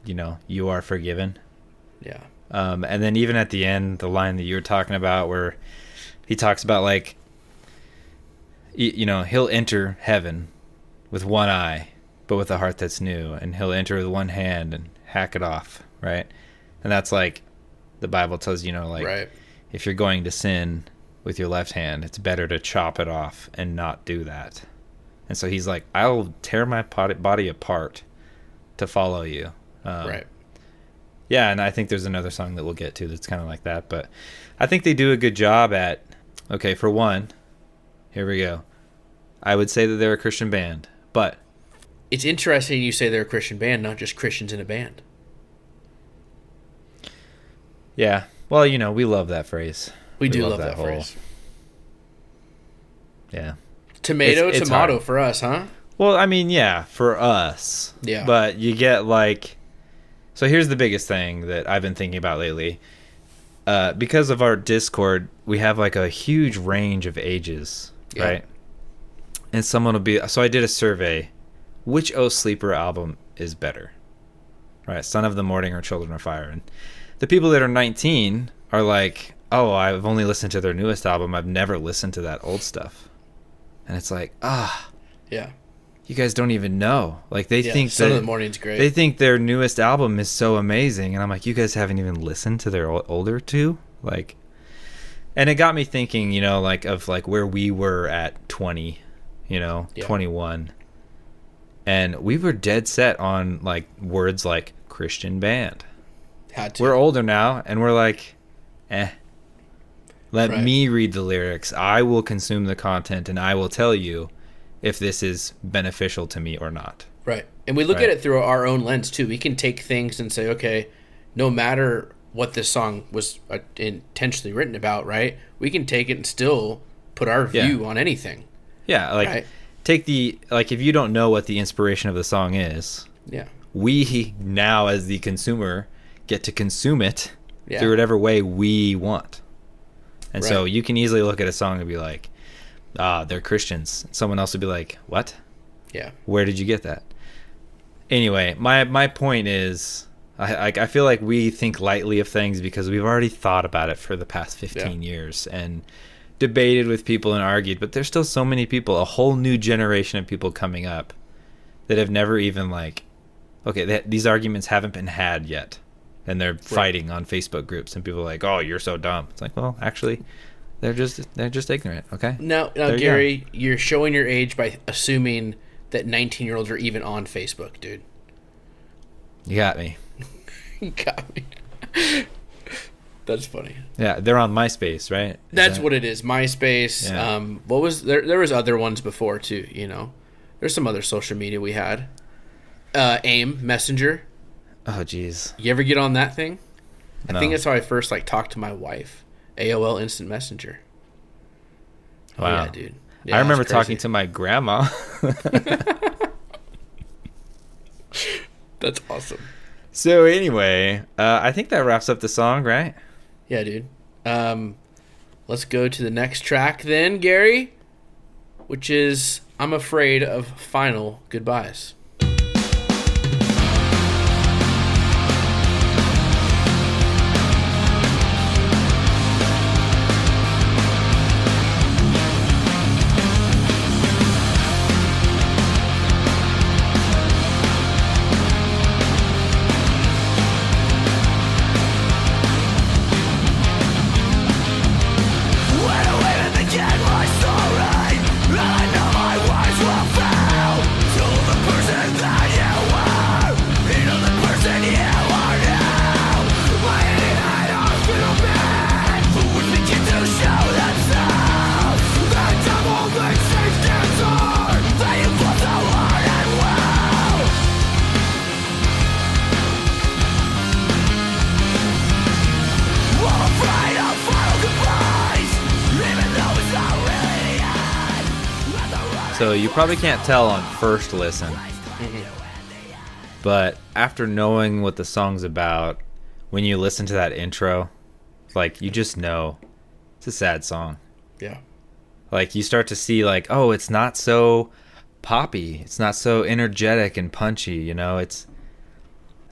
you know, you are forgiven. Yeah. And then even at the end, the line that you were talking about where he talks about like, you know, he'll enter heaven with one eye, but with a heart that's new. And he'll enter with one hand and hack it off, right? And that's like, the Bible tells you know, like, if you're going to sin with your left hand, it's better to chop it off and not do that. And so he's like, I'll tear my body apart to follow you. Yeah, and I think there's another song that we'll get to that's kind of like that. But I think they do a good job at, okay, for one, here we go. I would say that they're a Christian band, but... It's interesting you say they're a Christian band, not just Christians in a band. Yeah, well, you know, we love that phrase. We do love that phrase. Yeah. Tomato for us, huh? Well, I mean, yeah, for us. Yeah. But you get like... So here's the biggest thing that I've been thinking about lately. Because of our Discord, we have like a huge range of ages, right? And someone will be... So I did a survey. Which O Sleeper album is better? Right? Son of the Morning or Children of Fire? And the people that are 19 are like, oh, I've only listened to their newest album. I've never listened to that old stuff. And it's like, yeah, you guys don't even know. Like they think Son of the Morning's great. They think their newest album is so amazing, and I'm like, you guys haven't even listened to their older two, like. And it got me thinking, you know, like of like where we were at 20, you know, 21, and we were dead set on like words like Christian band. Had to. We're older now, and we're like, Let me read the lyrics. I will consume the content, and I will tell you if this is beneficial to me or not. Right. And we look at it through our own lens, too. We can take things and say, okay, no matter what this song was intentionally written about, right? We can take it and still put our view on anything. Yeah, like take the... Like, if you don't know what the inspiration of the song is, we now, as the consumer, get to consume it through whatever way we want. And so you can easily look at a song and be like, they're Christians. Someone else would be like, what? Yeah. Where did you get that? Anyway, my point is, I feel like we think lightly of things because we've already thought about it for the past 15 years and debated with people and argued, but there's still so many people, a whole new generation of people coming up that have never even like, okay, these arguments haven't been had yet. and they're fighting on Facebook groups, and people are like, "Oh, you're so dumb." It's like, well, actually, they're just ignorant. Okay. Now, Gary, you're showing your age by assuming that 19-year-olds are even on Facebook, dude. You got me. You got me. That's funny. Yeah, they're on MySpace, right? That's what it is. MySpace. Yeah. What was there? There was other ones before too. You know, there's some other social media we had. AIM Messenger. Oh, jeez. You ever get on that thing? I No. think that's how I first talked to my wife. AOL Instant Messenger. Wow. Oh, yeah, dude. Yeah, I remember that's crazy. talking to my grandma. That's awesome. So anyway, I think that wraps up the song, right? Yeah, dude. Let's go to the next track then, Gary, which is I'm Afraid of Final Goodbyes. When I wait and begin my story, I know my words will fail. To the person that you were, into the person you are now. My head are feel bad, who would begin to show themselves. The devil thinks they answer, they influence the heart and will. I'm afraid of final goodbyes, even though it's not really the end. Let the run So you probably can't tell on first listen, but after knowing what the song's about, when you listen to that intro, like, you just know it's a sad song. Yeah. Like, you start to see, like, oh, it's not so poppy. It's not so energetic and punchy, you know? It's,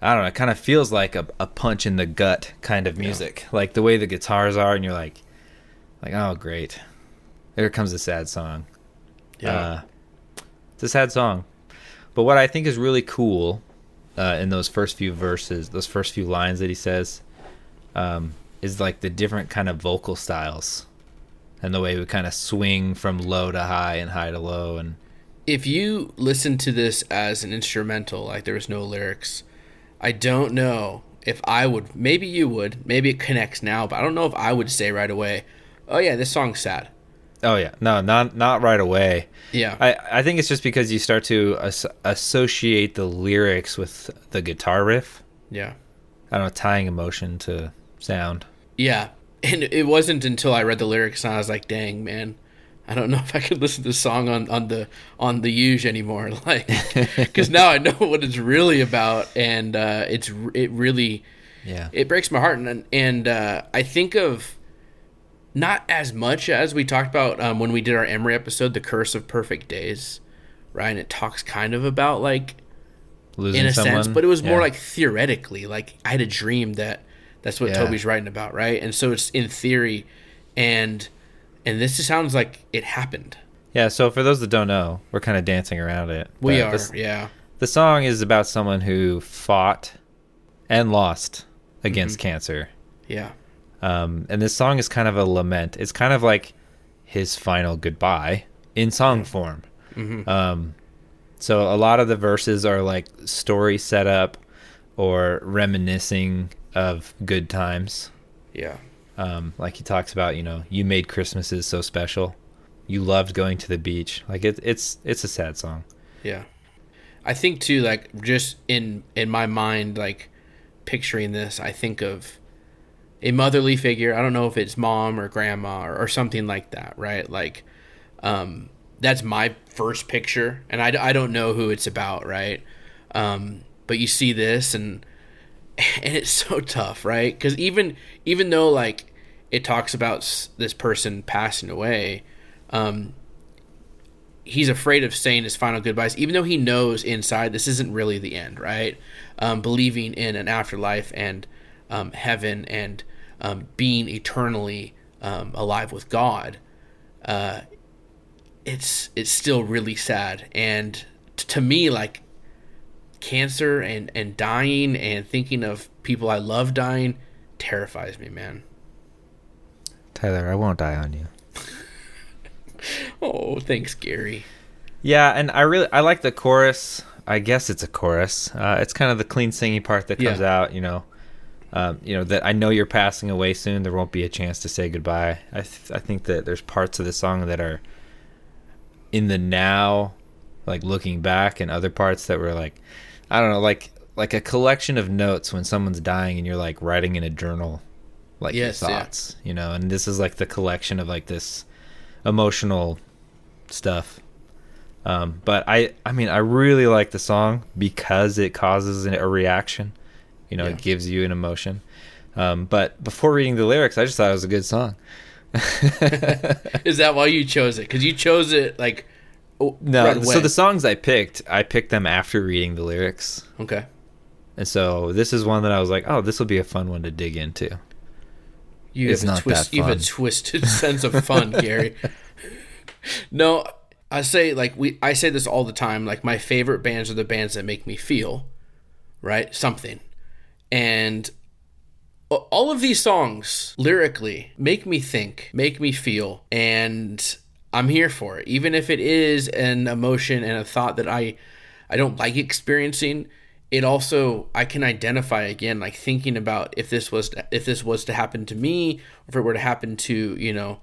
I don't know, it kind of feels like a punch in the gut kind of music. Like, the way the guitars are, and you're like, oh, great. There comes a sad song. Yeah. It's a sad song. But what I think is really cool in those first few verses, those first few lines that he says, is like the different kind of vocal styles and the way we kind of swing from low to high and high to low. And If you listen to this as an instrumental, like there was no lyrics, I don't know if I would. Maybe you would. Maybe it connects now, but I don't know if I would say right away, oh yeah, this song's sad. oh yeah, no, not right away. Yeah. I think it's just because you start to associate the lyrics with the guitar riff. Yeah. I don't know, tying emotion to sound. Yeah. And it wasn't until I read the lyrics and I was like, dang, man, I don't know if I could listen to this song on the Huge anymore. Like, because now I know what it's really about, and it really Yeah. it breaks my heart. And I think of not as much as we talked about when we did our Emery episode, The Curse of Perfect Days, right? And it talks kind of about like Losing in a someone. sense, but it was more Yeah. like theoretically, like I had a dream that's what Yeah. Toby's writing about, right? And so it's in theory, and this just sounds like it happened. Yeah, so for those that don't know, we're kind of dancing around it. We But are, this- yeah, The song is about someone who fought and lost against Mm-hmm. cancer. yeah, And this song is kind of a lament. It's kind of like his final goodbye in song form. Mm-hmm. So a lot of the verses are like story setup or reminiscing of good times. yeah, Like he talks about, you made Christmases so special. You loved going to the beach. Like it's a sad song. yeah. I think too, like just in my mind, like picturing this, I think of a motherly figure. I don't know if it's mom or grandma or something like that, right? Like, that's my first picture, and I don't know who it's about, right? But you see this, and it's so tough, right? Because even though like it talks about this person passing away, he's afraid of saying his final goodbyes, even though he knows inside this isn't really the end, right? Believing in an afterlife and heaven and being eternally alive with God, it's still really sad. And to me, like cancer and dying and thinking of people I love dying terrifies me, man. Tyler, I won't die on you. Oh, thanks, Gary. Yeah, and I like the chorus. I guess it's a chorus. It's kind of the clean singing part that comes out, that I know you're passing away soon. There won't be a chance to say goodbye. I think that there's parts of the song that are in the now, like looking back, and other parts that were like, I don't know, like a collection of notes when someone's dying and you're like writing in a journal, like your thoughts, and this is like the collection of like this emotional stuff. But I mean, I really like the song because it causes a reaction. It gives you an emotion. But before reading the lyrics, I just thought it was a good song. Is that why you chose it? Because you chose it like no. Right away. So the songs I picked them after reading the lyrics. Okay. And so this is one that I was like, oh, this will be a fun one to dig into. You have a twisted sense of fun, Gary. No, I say this all the time. Like, my favorite bands are the bands that make me feel, right, something. And all of these songs lyrically make me think, make me feel, and I'm here for it. Even if it is an emotion and a thought that I don't like experiencing, it also, I can identify again, like thinking about if this was to happen to me, or if it were to happen to,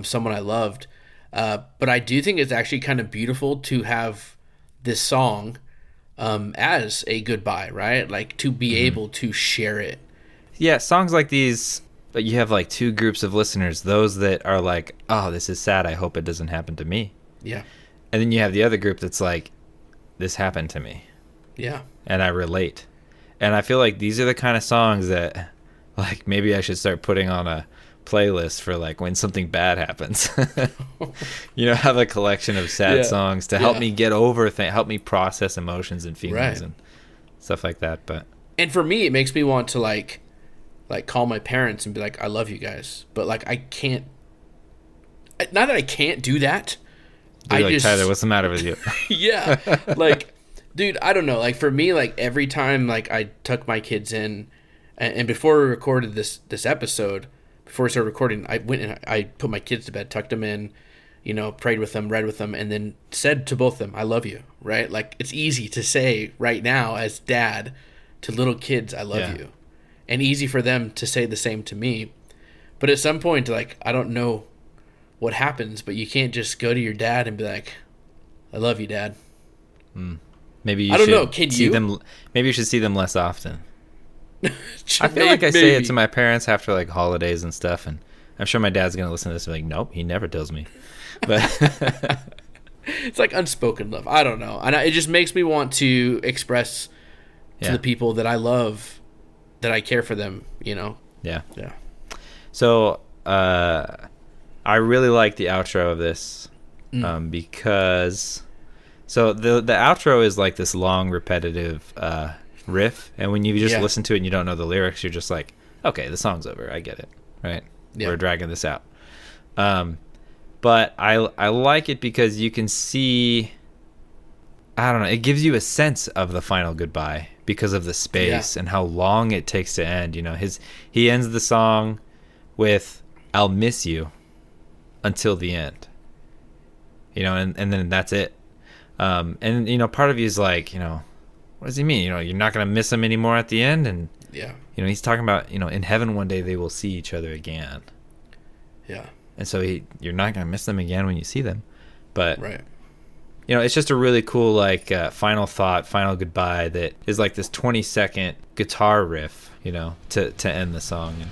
someone I loved. But I do think it's actually kind of beautiful to have this song as a goodbye, right? Like, to be able to share it. Yeah, songs like these, but you have like two groups of listeners. Those that are like, oh, this is sad, I hope it doesn't happen to me. Yeah. And then you have the other group that's like, this happened to me. Yeah. And I relate. And I feel like these are the kind of songs that, like, maybe I should start putting on a playlist for like when something bad happens. Have a collection of sad songs to help me get over help me process emotions and feelings and stuff like that. And for me, it makes me want to like call my parents and be like, I love you guys, but like I can't. Not that I can't do that. Tyler, what's the matter with you? Yeah, like, dude, I don't know. Like, for me, like, every time like I tuck my kids in, and before we recorded this episode, before we started recording, I went and I put my kids to bed, tucked them in, prayed with them, read with them, and then said to both of them, I love you, right? Like, it's easy to say right now as dad to little kids, I love you. And easy for them to say the same to me. But at some point, like, I don't know what happens, but you can't just go to your dad and be like, I love you, Dad. Maybe you I don't should know. Can see you? them. Maybe you should see them less often. I feel like I say it to my parents after like holidays and stuff, and I'm sure my dad's gonna listen to this and be like, nope, he never tells me. But it's like unspoken love. I don't know, and it just makes me want to express to the people that I love that I care for them. Yeah. So, I really like the outro of this because the outro is like this long repetitive riff, and when you just listen to it and you don't know the lyrics, you're just like, okay, the song's over, I get it, right? We're dragging this out. But I like it because you can see, I don't know, it gives you a sense of the final goodbye because of the space and how long it takes to end. He ends the song with, I'll miss you until the end, and then that's it. And part of you is like, what does he mean? You're not going to miss him anymore at the end. And, he's talking about, in heaven one day they will see each other again. Yeah. And so you're not going to miss them again when you see them. But, right. It's just a really cool, like, final thought, final goodbye that is like this 20-second guitar riff, to end the song. And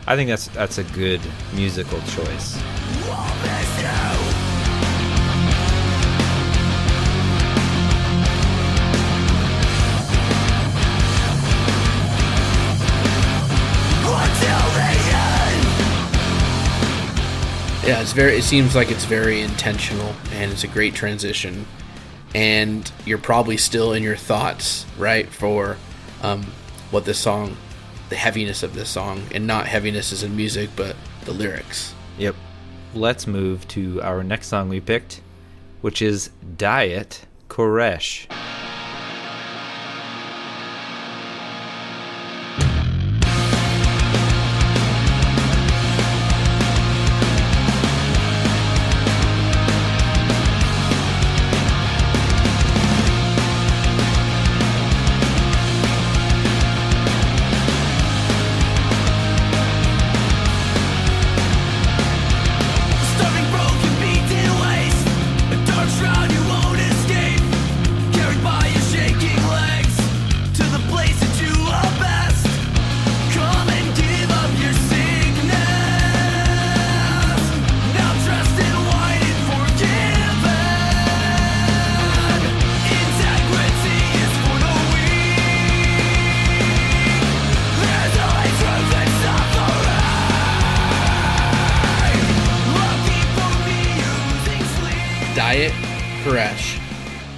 I think that's a good musical choice. Yeah, it seems like it's very intentional, and it's a great transition, and you're probably still in your thoughts, right, for what this song, the heaviness of this song, and not heaviness as in music, but the lyrics. Yep. Let's move to our next song we picked, which is Diet Koresh. Koresh.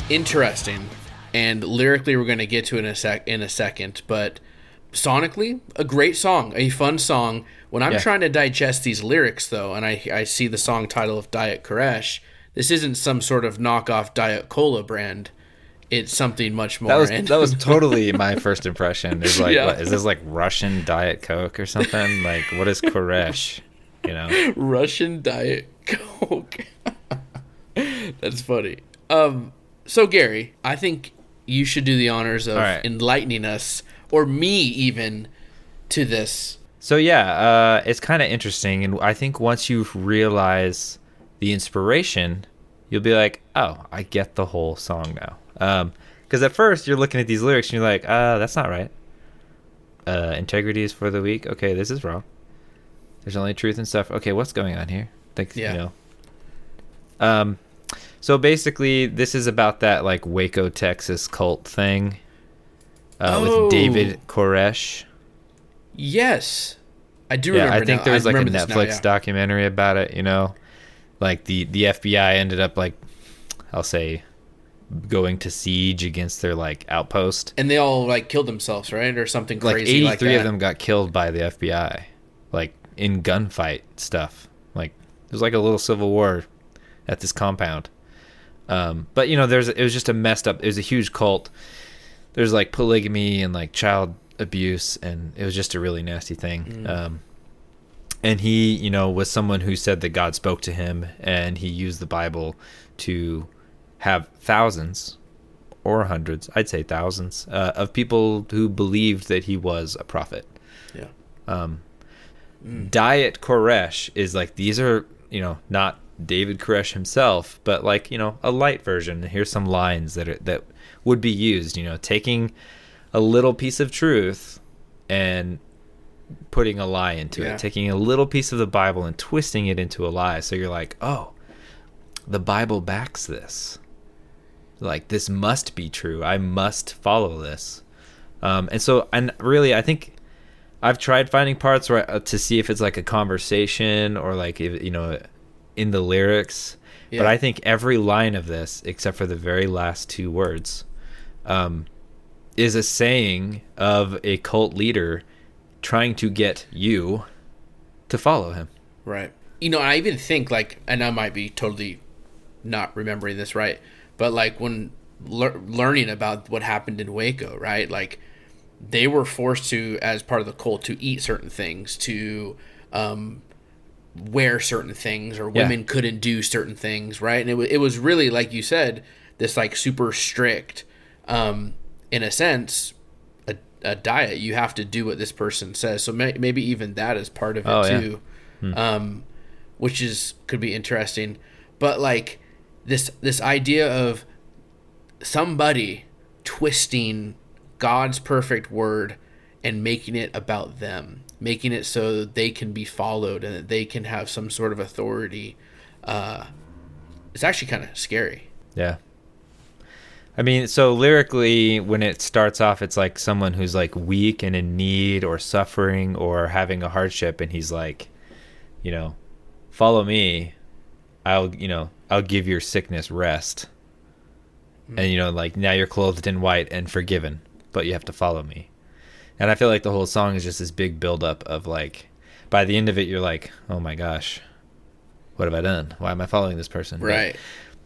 Interesting. And lyrically, we're going to get to it in a second. But sonically, a great song, a fun song. When I'm trying to digest these lyrics, though, and I see the song title of Diet Koresh, this isn't some sort of knockoff Diet Cola brand. It's something much more. That was totally my first impression. It's like, what, is this like Russian Diet Coke or something? Like, what is Koresh? You know, Russian Diet Coke. That's funny. So Gary, I think you should do the honors of enlightening us, or me even, to this. So yeah, it's kind of interesting, and I think once you realize the inspiration, you'll be like, oh, I get the whole song now. Because at first you're looking at these lyrics and you're like, that's not right. Integrity is for the weak. Okay, this is wrong. There's only truth and stuff. Okay, what's going on here? You know. So basically, this is about that like Waco, Texas cult thing with David Koresh. Yes, I do remember. I think there was like a Netflix now, documentary about it. You know, like the FBI ended up like, I'll say, going to siege against their like outpost, and they all like killed themselves, right, or something like crazy. 83 of them got killed by the FBI, like in gunfight stuff. Like it was like a little civil war at this compound. But you know, it was just a messed up. It was a huge cult. There's like polygamy and like child abuse, and it was just a really nasty thing. And he, you know, was someone who said that God spoke to him, and he used the Bible to have thousands or hundreds, I'd say thousands, of people who believed that he was a prophet. Yeah. Diet Koresh is like, these are, you know, not David Koresh himself, but like, you know, a light version. Here's some lines that would be used, you know, taking a little piece of truth and putting a lie into it, taking a little piece of the Bible and twisting it into a lie. So you're like, oh, the Bible backs this. Like, this must be true. I must follow this. And really, I think I've tried finding parts where to see if it's like a conversation or like, you know, in the lyrics. But I think every line of this, except for the very last two words, is a saying of a cult leader trying to get you to follow him. Right. You know, I even think like, and I might be totally not remembering this right, but like when learning about what happened in Waco, right? Like they were forced to, as part of the cult, to eat certain things, to wear certain things, or women couldn't do certain things, right? And it was really, like you said, this like super strict, in a sense, a diet. You have to do what this person says. So maybe even that is part of it too, which could be interesting. But like this idea of somebody twisting God's perfect word and making it about them, making it so that they can be followed and that they can have some sort of authority. It's actually kind of scary. Yeah. I mean, so lyrically, when it starts off, it's like someone who's like weak and in need or suffering or having a hardship. And he's like, you know, follow me. I'll give your sickness rest. And, you know, like now you're clothed in white and forgiven, but you have to follow me. And I feel like the whole song is just this big buildup of like, by the end of it, you're like, oh my gosh, what have I done? Why am I following this person? Right. But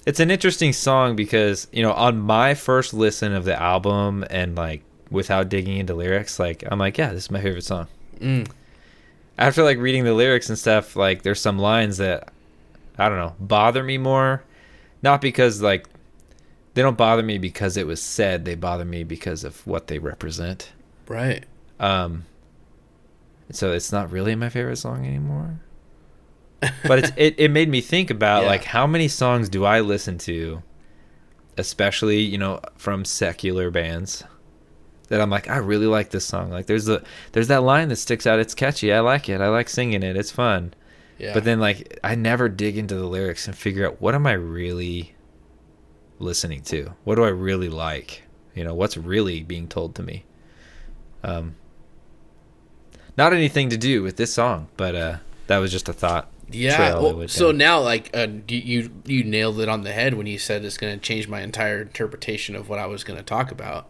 it's an interesting song because, you know, on my first listen of the album and like without digging into lyrics, like I'm like, yeah, this is my favorite song. After like reading the lyrics and stuff, like there's some lines that, I don't know, bother me more. Not because like, they don't bother me because it was said, they bother me because of what they represent. Right. So it's not really my favorite song anymore. But it made me think about like how many songs do I listen to, especially, you know, from secular bands, that I'm like, I really like this song. Like there's that line that sticks out. It's catchy. I like it. I like singing it. It's fun. Yeah. But then like I never dig into the lyrics and figure out, what am I really listening to? What do I really like? You know, what's really being told to me? Not anything to do with this song, but that was just a thought. trail Well, it would so take. now, like, you nailed it on the head when you said it's going to change my entire interpretation of what I was going to talk about.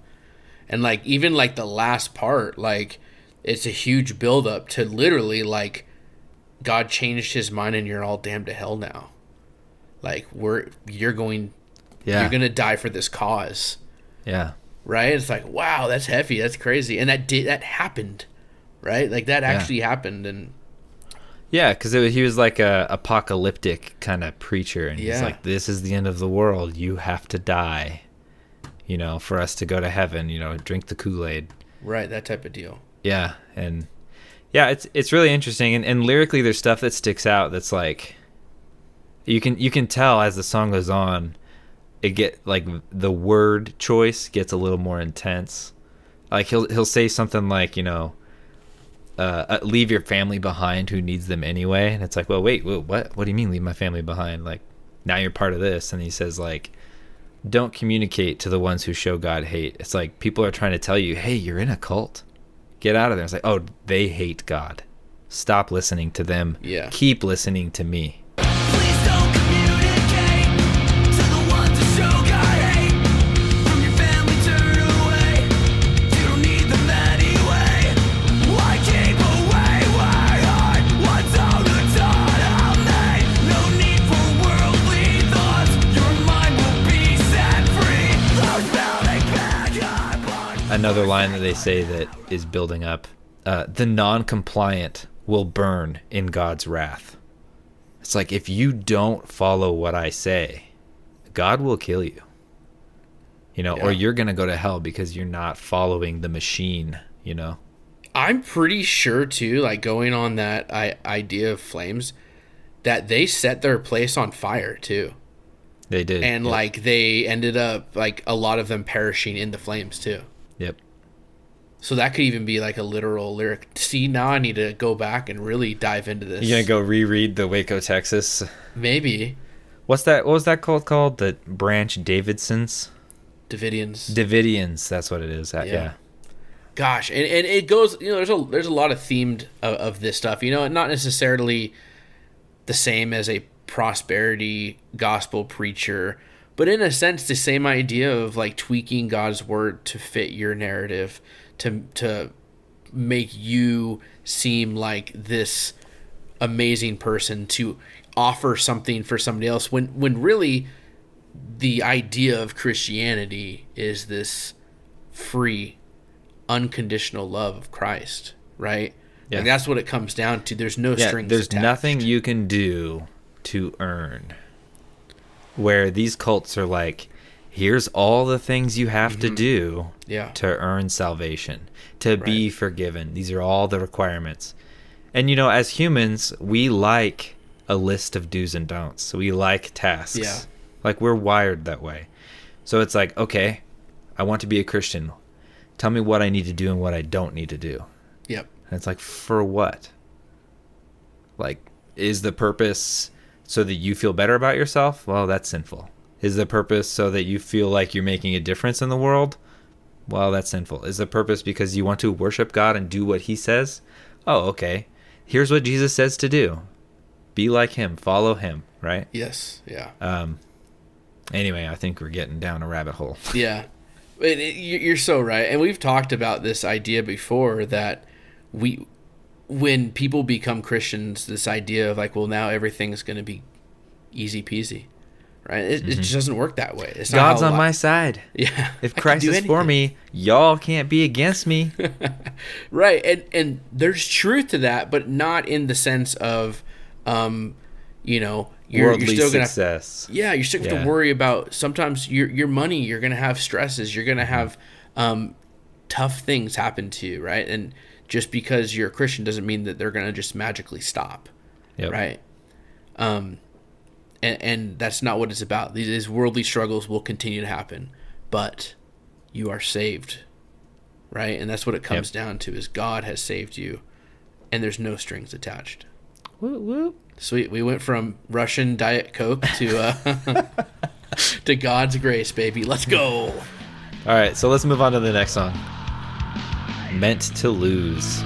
And, like, even, like, the last part, like, it's a huge buildup to literally, like, God changed his mind and you're all damned to hell now. Like, you're going to die for this cause. Yeah. Right? It's like, wow, that's heavy. That's crazy. And that happened, right? Like, that actually happened. And yeah, because he was like a apocalyptic kind of preacher, and he's like, "This is the end of the world. You have to die, for us to go to heaven. Drink the Kool-Aid." Right, that type of deal. Yeah, and it's really interesting, and lyrically, there's stuff that sticks out. That's like, you can tell as the song goes on, the word choice gets a little more intense. Like he'll say something like, leave your family behind who needs them anyway. And it's like, well, wait, what do you mean leave my family behind? Like, now you're part of this. And he says, like, don't communicate to the ones who show God hate. It's like people are trying to tell you, hey, you're in a cult, get out of there. It's like, oh, they hate God, stop listening to them. Keep listening to me. Please don't communicate to the ones who show God hate. From your family, turn away. You don't need them anyway. Why keep away? Why hide? What's all the thought of me? No need for worldly thoughts. Your mind will be set free. Those building back. Another line that they say that is building up, the non-compliant will burn in God's wrath. It's like, if you don't follow what I say, God will kill you, or you're going to go to hell because you're not following the machine, I'm pretty sure, too, like, going on that idea of flames, that they set their place on fire, too. They did. And, like, they ended up, like, a lot of them perishing in the flames, too. Yep. So that could even be, like, a literal lyric. See, now I need to go back and really dive into this. You going to go reread the Waco, Texas? Maybe. What was that called? The Branch Davidsons? Davidians, that's what it is. Yeah. Gosh, and it goes, there's a lot of themed of this stuff, not necessarily the same as a prosperity gospel preacher, but in a sense the same idea of, like, tweaking God's word to fit your narrative, to make you seem like this amazing person, to offer something for somebody else, when really the idea of Christianity is this free, unconditional love of Christ, right? Yeah. Like, that's what it comes down to. There's no strings there's attached. nothing you can do to earn. Where these cults are like, here's all the things you have to do to earn salvation, to be forgiven. These are all the requirements. And, as humans, we like a list of do's and don'ts. We like tasks. Yeah. Like, we're wired that way. So it's like, okay, I want to be a Christian. Tell me what I need to do and what I don't need to do. Yep. And it's like, for what? Like, is the purpose so that you feel better about yourself? Well, that's sinful. Is the purpose so that you feel like you're making a difference in the world? Well, that's sinful. Is the purpose because you want to worship God and do what he says? Oh, okay. Here's what Jesus says to do. Be like him. Follow him, right? Yes. Yeah. Anyway, I think we're getting down a rabbit hole. Yeah. You're so right. And we've talked about this idea before that when people become Christians, this idea of, like, well, now everything's going to be easy peasy, right? It just doesn't work that way. It's not God's on my side. Yeah. If Christ is for me, y'all can't be against me. Right. And there's truth to that, but not in the sense of, you're Worldly still gonna success. you're still going to worry about sometimes your money. You're going to have stresses. You're going to have tough things happen to you, right? And just because you're a Christian doesn't mean that they're going to just magically stop, right? And that's not what it's about. These worldly struggles will continue to happen, but you are saved, right? And that's what it comes down to, is God has saved you, and there's no strings attached. Whoop, whoop. Sweet. We went from Russian Diet Coke to to God's grace, baby. Let's go. All right, so let's move on to the next song. Meant to Lose.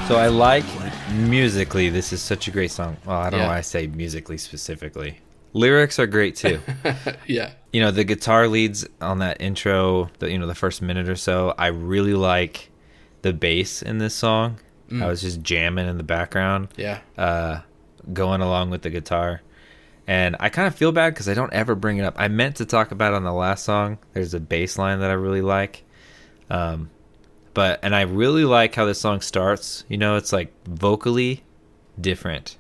So I like musically, this is such a great song. Well, I don't know Yeah. why I say musically specifically. Lyrics are great too. Yeah. You know, the guitar leads on that intro, the first minute or so, I really like the bass in this song. I was just jamming in the background, Yeah. going along with the guitar. And I kind of feel bad because I don't ever bring it up. I meant to talk about it on the last song. There's a bass line that I really like. And I really like how this song starts. You know, it's like vocally different.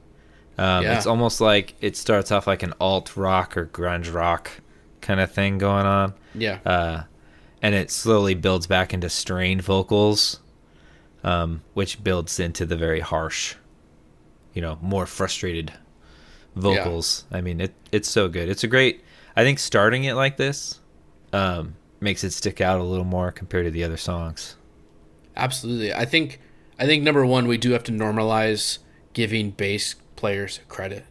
It's almost like it starts off like an alt rock or grunge rock kind of thing going on. Yeah. And it slowly builds back into strained vocals, which builds into the very harsh, more frustrated vocals. I mean, it's so good. It's a great, I think starting it like this makes it stick out a little more compared to the other songs. Absolutely. I think number one, we do have to normalize giving bass players credit.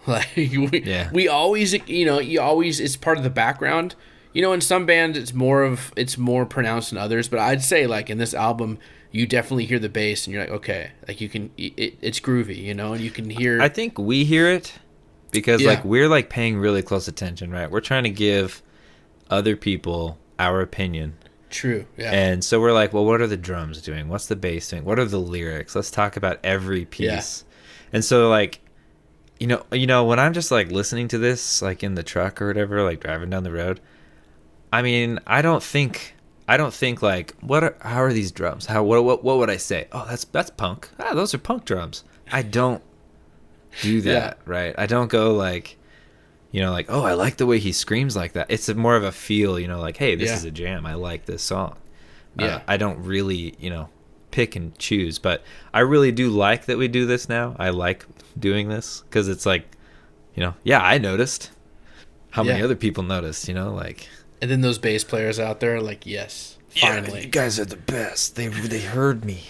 Like we always, it's part of the background. In some bands it's more pronounced than others, but I'd say like in this album you definitely hear the bass and you're like, okay, like it's groovy, and you can hear. I think we hear it because like we're like paying really close attention, right? We're trying to give other people our opinion. True. Yeah. And so we're like, well, what are the drums doing? What's the bass doing? What are the lyrics? Let's talk about every piece. Yeah. And so like, when I'm just like listening to this, like in the truck or whatever, like driving down the road, I mean, I don't think like, how are these drums? What would I say? Oh, that's punk. Those are punk drums. I don't do that, right? I don't go like, like, oh, I like the way he screams like that. It's more of a feel, like, hey, this is a jam. I like this song. I don't really, pick and choose, but I really do like that we do this now. I like doing this because it's like, I noticed. How many other people noticed, like. And then those bass players out there are like, yes, finally. You guys are the best. They heard me.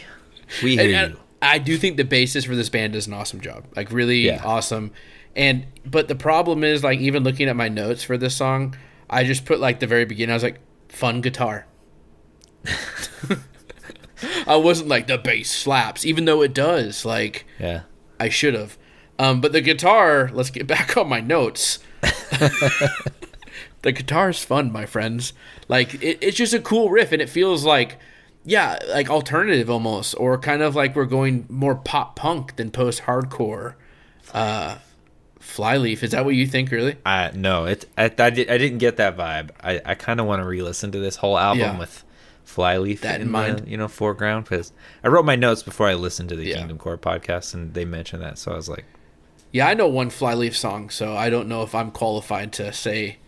We hear you. I do think the bassist for this band does an awesome job. Like, really awesome. But the problem is, like, even looking at my notes for this song, I just put, like, the very beginning, I was like, fun guitar. I wasn't like, the bass slaps, even though it does. Like, I should have. But the guitar, let's get back on my notes. The guitar's fun, my friends. Like, it's just a cool riff, and it feels like, like alternative almost, or kind of like we're going more pop punk than post-hardcore. Flyleaf, is that what you think, really? No, I didn't get that vibe. I kind of want to re-listen to this whole album with Flyleaf in mind, foreground, because I wrote my notes before I listened to the Kingdom Core podcast, and they mentioned that, so I was like, I know one Flyleaf song, so I don't know if I'm qualified to say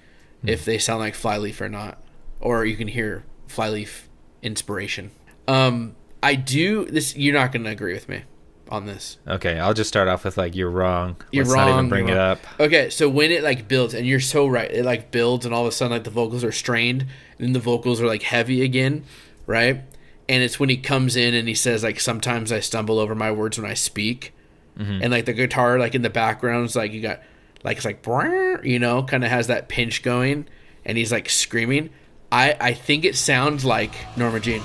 if they sound like Flyleaf or not, or you can hear Flyleaf inspiration. I do this. You're not going to agree with me on this. Okay, I'll just start off with like, you're wrong. You're Let's wrong. Not even bring it up. Okay, so when it like builds, and you're so right, it like builds, and all of a sudden like the vocals are strained, and then the vocals are like heavy again, right? And it's when he comes in and he says like, sometimes I stumble over my words when I speak, and like the guitar like in the background is like, you got like, it's like, kind of has that pinch going, and he's like screaming. I think it sounds like Norma Jean.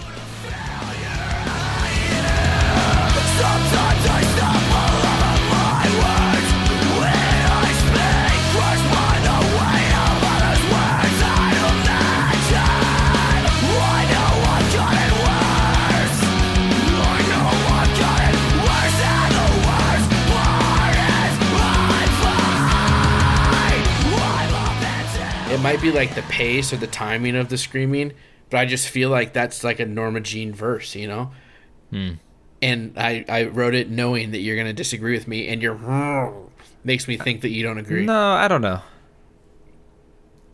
Sometimes I stumble over my words when I speak, crushed by the weight of others' words. I imagine I know I've got it worse. I know I've got it worse, and the worst part is I'm fine. It might be like the pace or the timing of the screaming, but I just feel like that's like a Norma Jean verse, And I wrote it knowing that you're going to disagree with me, and your makes me think that you don't agree. No, I don't know.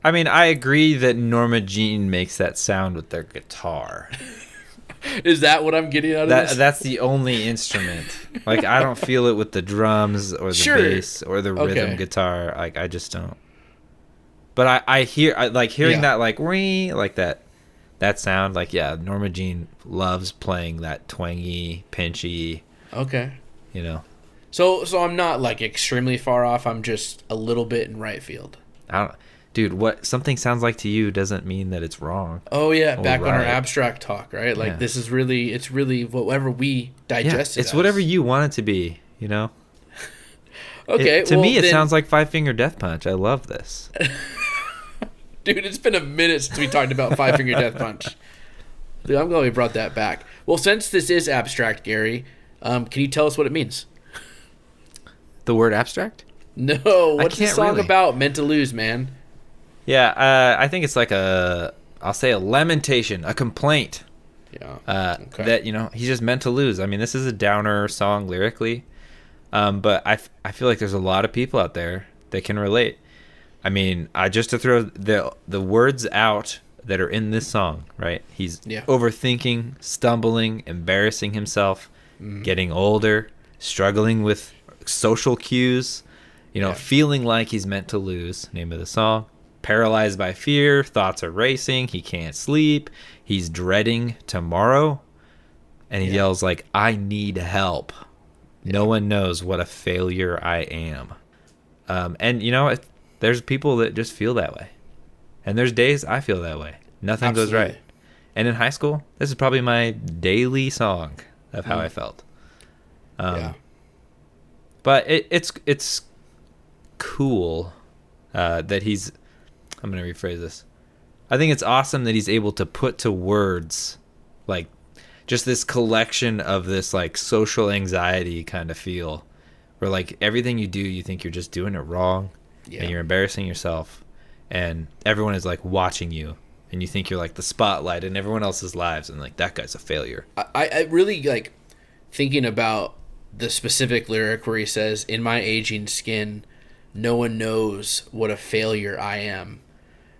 I mean, I agree that Norma Jean makes that sound with their guitar. Is that what I'm getting out of this? That's the only instrument. Like, I don't feel it with the drums or the bass or the rhythm guitar. Like, I just don't. But I hear hearing that like wee, like that sound, like, Norma Jean loves playing that twangy, pinchy. Okay. So I'm not like extremely far off. I'm just a little bit in right field. dude, what something sounds like to you doesn't mean that it's wrong. Oh yeah, or back on our right. abstract talk, right? Like Yeah. this is really, it's really whatever we digest. It's whatever you want it to be, you know? Okay, To well, me, it then, sounds like Five Finger Death Punch. I love this. dude, it's been a minute since we talked about Five Finger Death Punch. Dude, I'm glad we brought that back. Well, since this is abstract, Gary, can you tell us what it means? The word abstract? No, what's the can't song really. about? Meant to Lose, man. Yeah, I think it's like I'll say a lamentation, a complaint. Yeah. Okay. That, you know, he's just meant to lose. I mean, this is a downer song lyrically. But I feel like there's a lot of people out there that can relate. I mean, just to throw the words out that are in this song, right? He's overthinking, stumbling, embarrassing himself, getting older, struggling with social cues, you know, feeling like he's meant to lose, name of the song. Paralyzed by fear, thoughts are racing, he can't sleep, he's dreading tomorrow, and he yells like, I need help. No one knows what a failure I am. And, you know, there's people that just feel that way. And there's days I feel that way. Nothing goes right. And in high school, this is probably my daily song of how I felt. But it's cool that he's... I'm going to rephrase this. I think it's awesome that he's able to put to words, like, just this collection of this, like, social anxiety kind of feel. Where, like, everything you do, you think you're just doing it wrong. And you're embarrassing yourself. And everyone is, like, watching you. And you think you're, like, the spotlight in everyone else's lives. And, like, that guy's a failure. I really, like, thinking about the specific lyric where he says, in my aging skin, no one knows what a failure I am.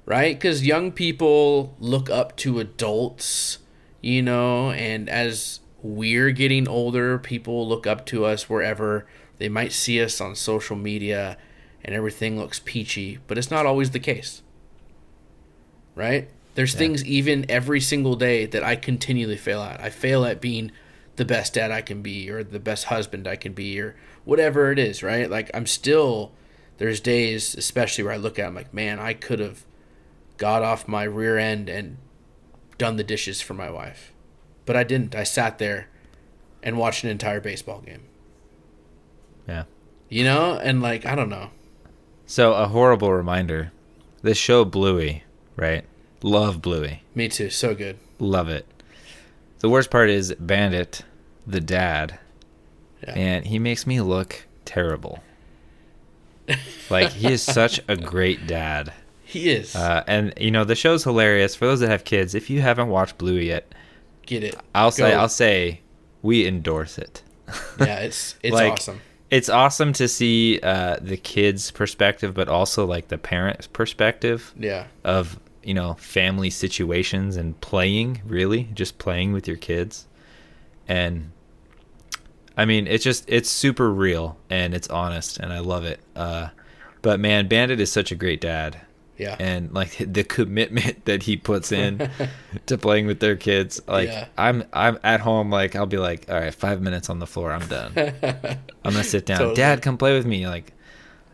Right? Because young people look up to adults, you know, and as we're getting older, people look up to us wherever they might see us on social media and everything looks peachy, but it's not always the case. Right? There's things even every single day that I continually fail at. I fail at being the best dad I can be or the best husband I can be or whatever it is, right? Like I'm still, there's days, especially where I look at it, I'm like, man, I could have got off my rear end and done the dishes for my wife. But I didn't. I sat there and watched an entire baseball game. Yeah. You know? And like, I don't know. So a horrible reminder. This show Bluey, right? Love Bluey. Me too. So good. Love it. The worst part is Bandit, the dad. Yeah. And he makes me look terrible. Like, he is such a great dad. He is. And, you know, the show's hilarious. For those that have kids, if you haven't watched Bluey yet, Get it. I'll say we endorse it. Yeah, it's like, awesome. It's awesome to see the kid's perspective, but also, like, the parent's perspective of, you know, family situations and playing, really, just playing with your kids. And, I mean, it's super real, and it's honest, and I love it. But, man, Bandit is such a great dad. Yeah. And, like, the commitment that he puts in to playing with their kids. Like, I'm at home, like, I'll be like, all right, 5 minutes on the floor, I'm done. I'm going to sit down. Totally. Dad, come play with me. Like,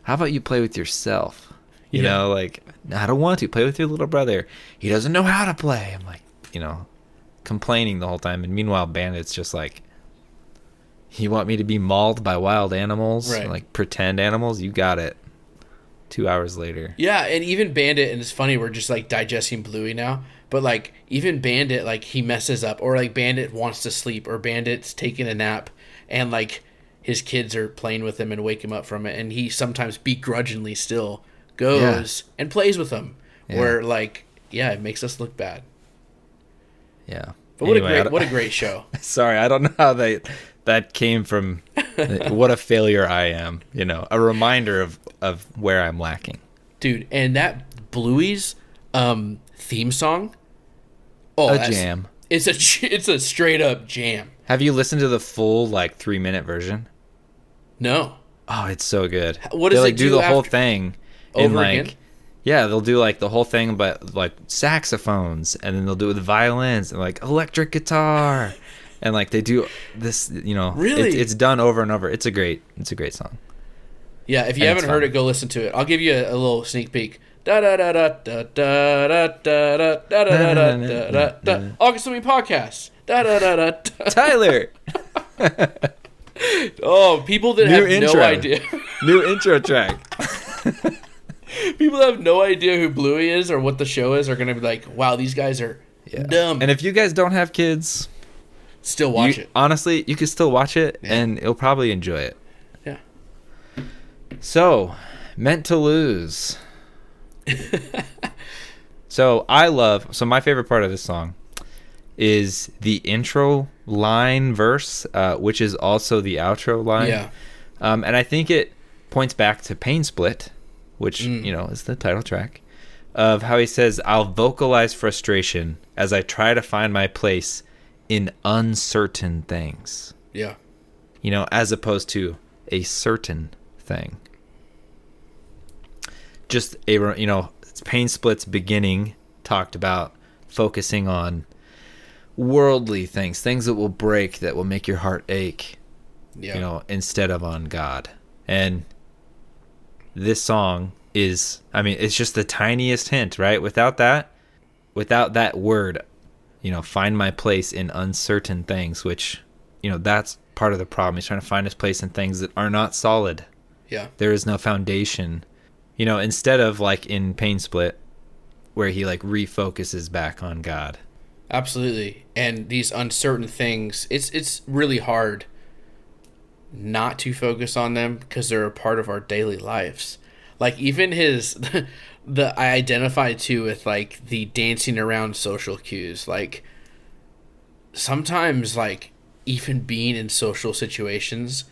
how about you play with yourself? You know, like, I don't want to. Play with your little brother. He doesn't know how to play. I'm like, you know, complaining the whole time. And meanwhile, Bandit's just like, you want me to be mauled by wild animals? Right. Like, pretend animals? You got it. 2 hours later. Yeah, and even Bandit, and it's funny, we're just like digesting Bluey now, but like even Bandit, like he messes up, or like Bandit wants to sleep, or Bandit's taking a nap, and like his kids are playing with him and wake him up from it, and he sometimes begrudgingly still goes and plays with them, where like, it makes us look bad. Yeah. But what a great show. Sorry, I don't know how that came from. What a failure I am. You know, a reminder of where I'm lacking. Dude, and that Bluey's theme song. Oh, Jam. It's a straight up jam. Have you listened to the full like 3-minute version? No. Oh, it's so good. What does they it like do the after, whole thing over in like again? Yeah, they'll do like the whole thing, but like saxophones, and then they'll do it with violins and like electric guitar, and like they do this. You know, really, it's done over and over. It's a great song. Yeah, if you haven't heard it, go listen to it. I'll give you a little sneak peek. Da da da da da da da da da da da da da da. August Swimming Podcast. Da da da da. Tyler. Oh, people that have no idea. New intro track. People that have no idea who Bluey is or what the show is are going to be like, wow, these guys are dumb. And if you guys don't have kids, still watch it. Honestly, you can still watch it and you'll probably enjoy it. Yeah. So, Meant to Lose. So my favorite part of this song is the intro line verse, which is also the outro line. Yeah. And I think it points back to Pain Split, which, is the title track, of how he says, I'll vocalize frustration as I try to find my place in uncertain things. Yeah. As opposed to a certain thing. Just Pain Split's beginning talked about focusing on worldly things that will break, that will make your heart ache, instead of on God. And this song is, it's just the tiniest hint, right? Without that word, find my place in uncertain things, which, that's part of the problem. He's trying to find his place in things that are not solid. Yeah. There is no foundation. Instead of like in Pain Split, where he like refocuses back on God. Absolutely. And these uncertain things, it's really hard not to focus on them because they're a part of our daily lives. Like even I identify too with like the dancing around social cues. Like sometimes like even being in social situations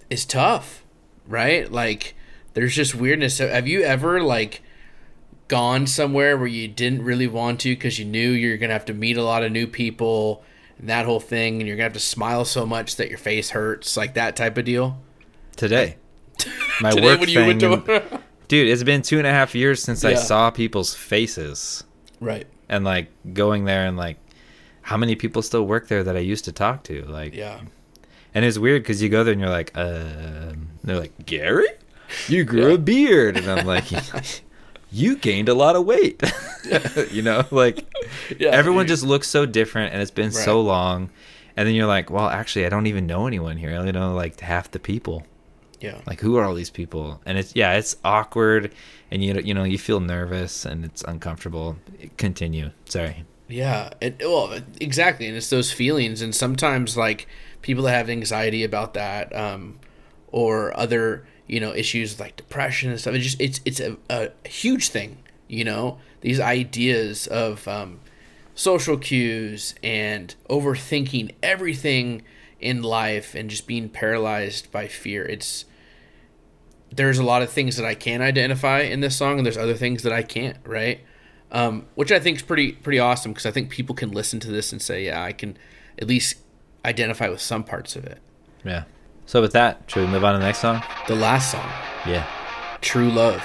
is tough, right? Like there's just weirdness. Have you ever like gone somewhere where you didn't really want to because you knew you're going to have to meet a lot of new people and that whole thing, and you're going to have to smile so much that your face hurts, like that type of deal? Today. My Today work when you went thing. Dude, it's been 2.5 years since I saw people's faces. Right. And like going there and like, how many people still work there that I used to talk to? Like, yeah. And it's weird because you go there and you're like, they're like, Gary? You grew a beard. And I'm like, you gained a lot of weight. Everyone just looks so different and it's been so long. And then you're like, well, actually, I don't even know anyone here. I only know like half the people. Yeah. Like, who are all these people? And it's awkward and you feel nervous and it's uncomfortable. Continue. Sorry. Yeah. Exactly. And it's those feelings. And sometimes like people that have anxiety about that, or other, issues like depression and stuff. It's a huge thing, these ideas of social cues and overthinking everything in life and just being paralyzed by fear. There's a lot of things that I can identify in this song, and there's other things that I can't, right? Which I think is pretty awesome, because I think people can listen to this and say, yeah, I can at least identify with some parts of it. Yeah. So with that, should we move on to the next song? The last song. Yeah. True Love.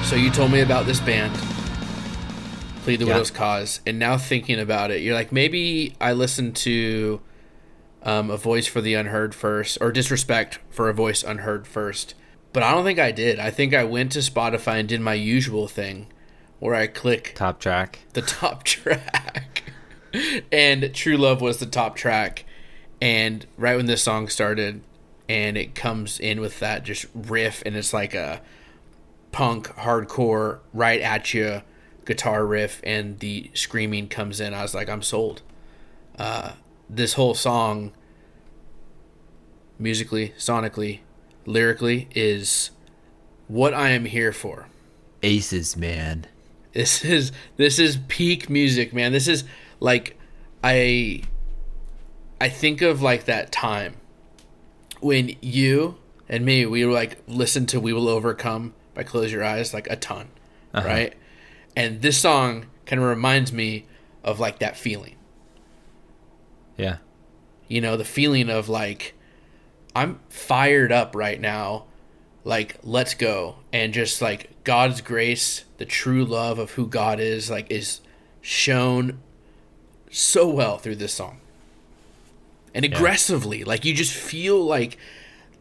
So you told me about this band, Plead the Widow's Cause, and now thinking about it, you're like, maybe I listened to A Voice for the Unheard first, or Disrespect for a Voice Unheard first, but I don't think I did. I think I went to Spotify and did my usual thing, where I click top track, the top track, and True Love was the top track, and right when this song started, and it comes in with that just riff, and it's like a punk hardcore right at you guitar riff, and the screaming comes in. I was like, I'm sold. This whole song, musically, sonically, lyrically, is what I am here for. Aces, man. This is peak music, man. This is like I think of like that time when you and me, we were like listen to "We Will Overcome" by Close Your Eyes like a ton, right? And this song kind of reminds me of like that feeling. Yeah. You know, the feeling of like I'm fired up right now, like let's go, and just like God's grace, the true love of who God is, like is shown so well through this song. And aggressively, like you just feel like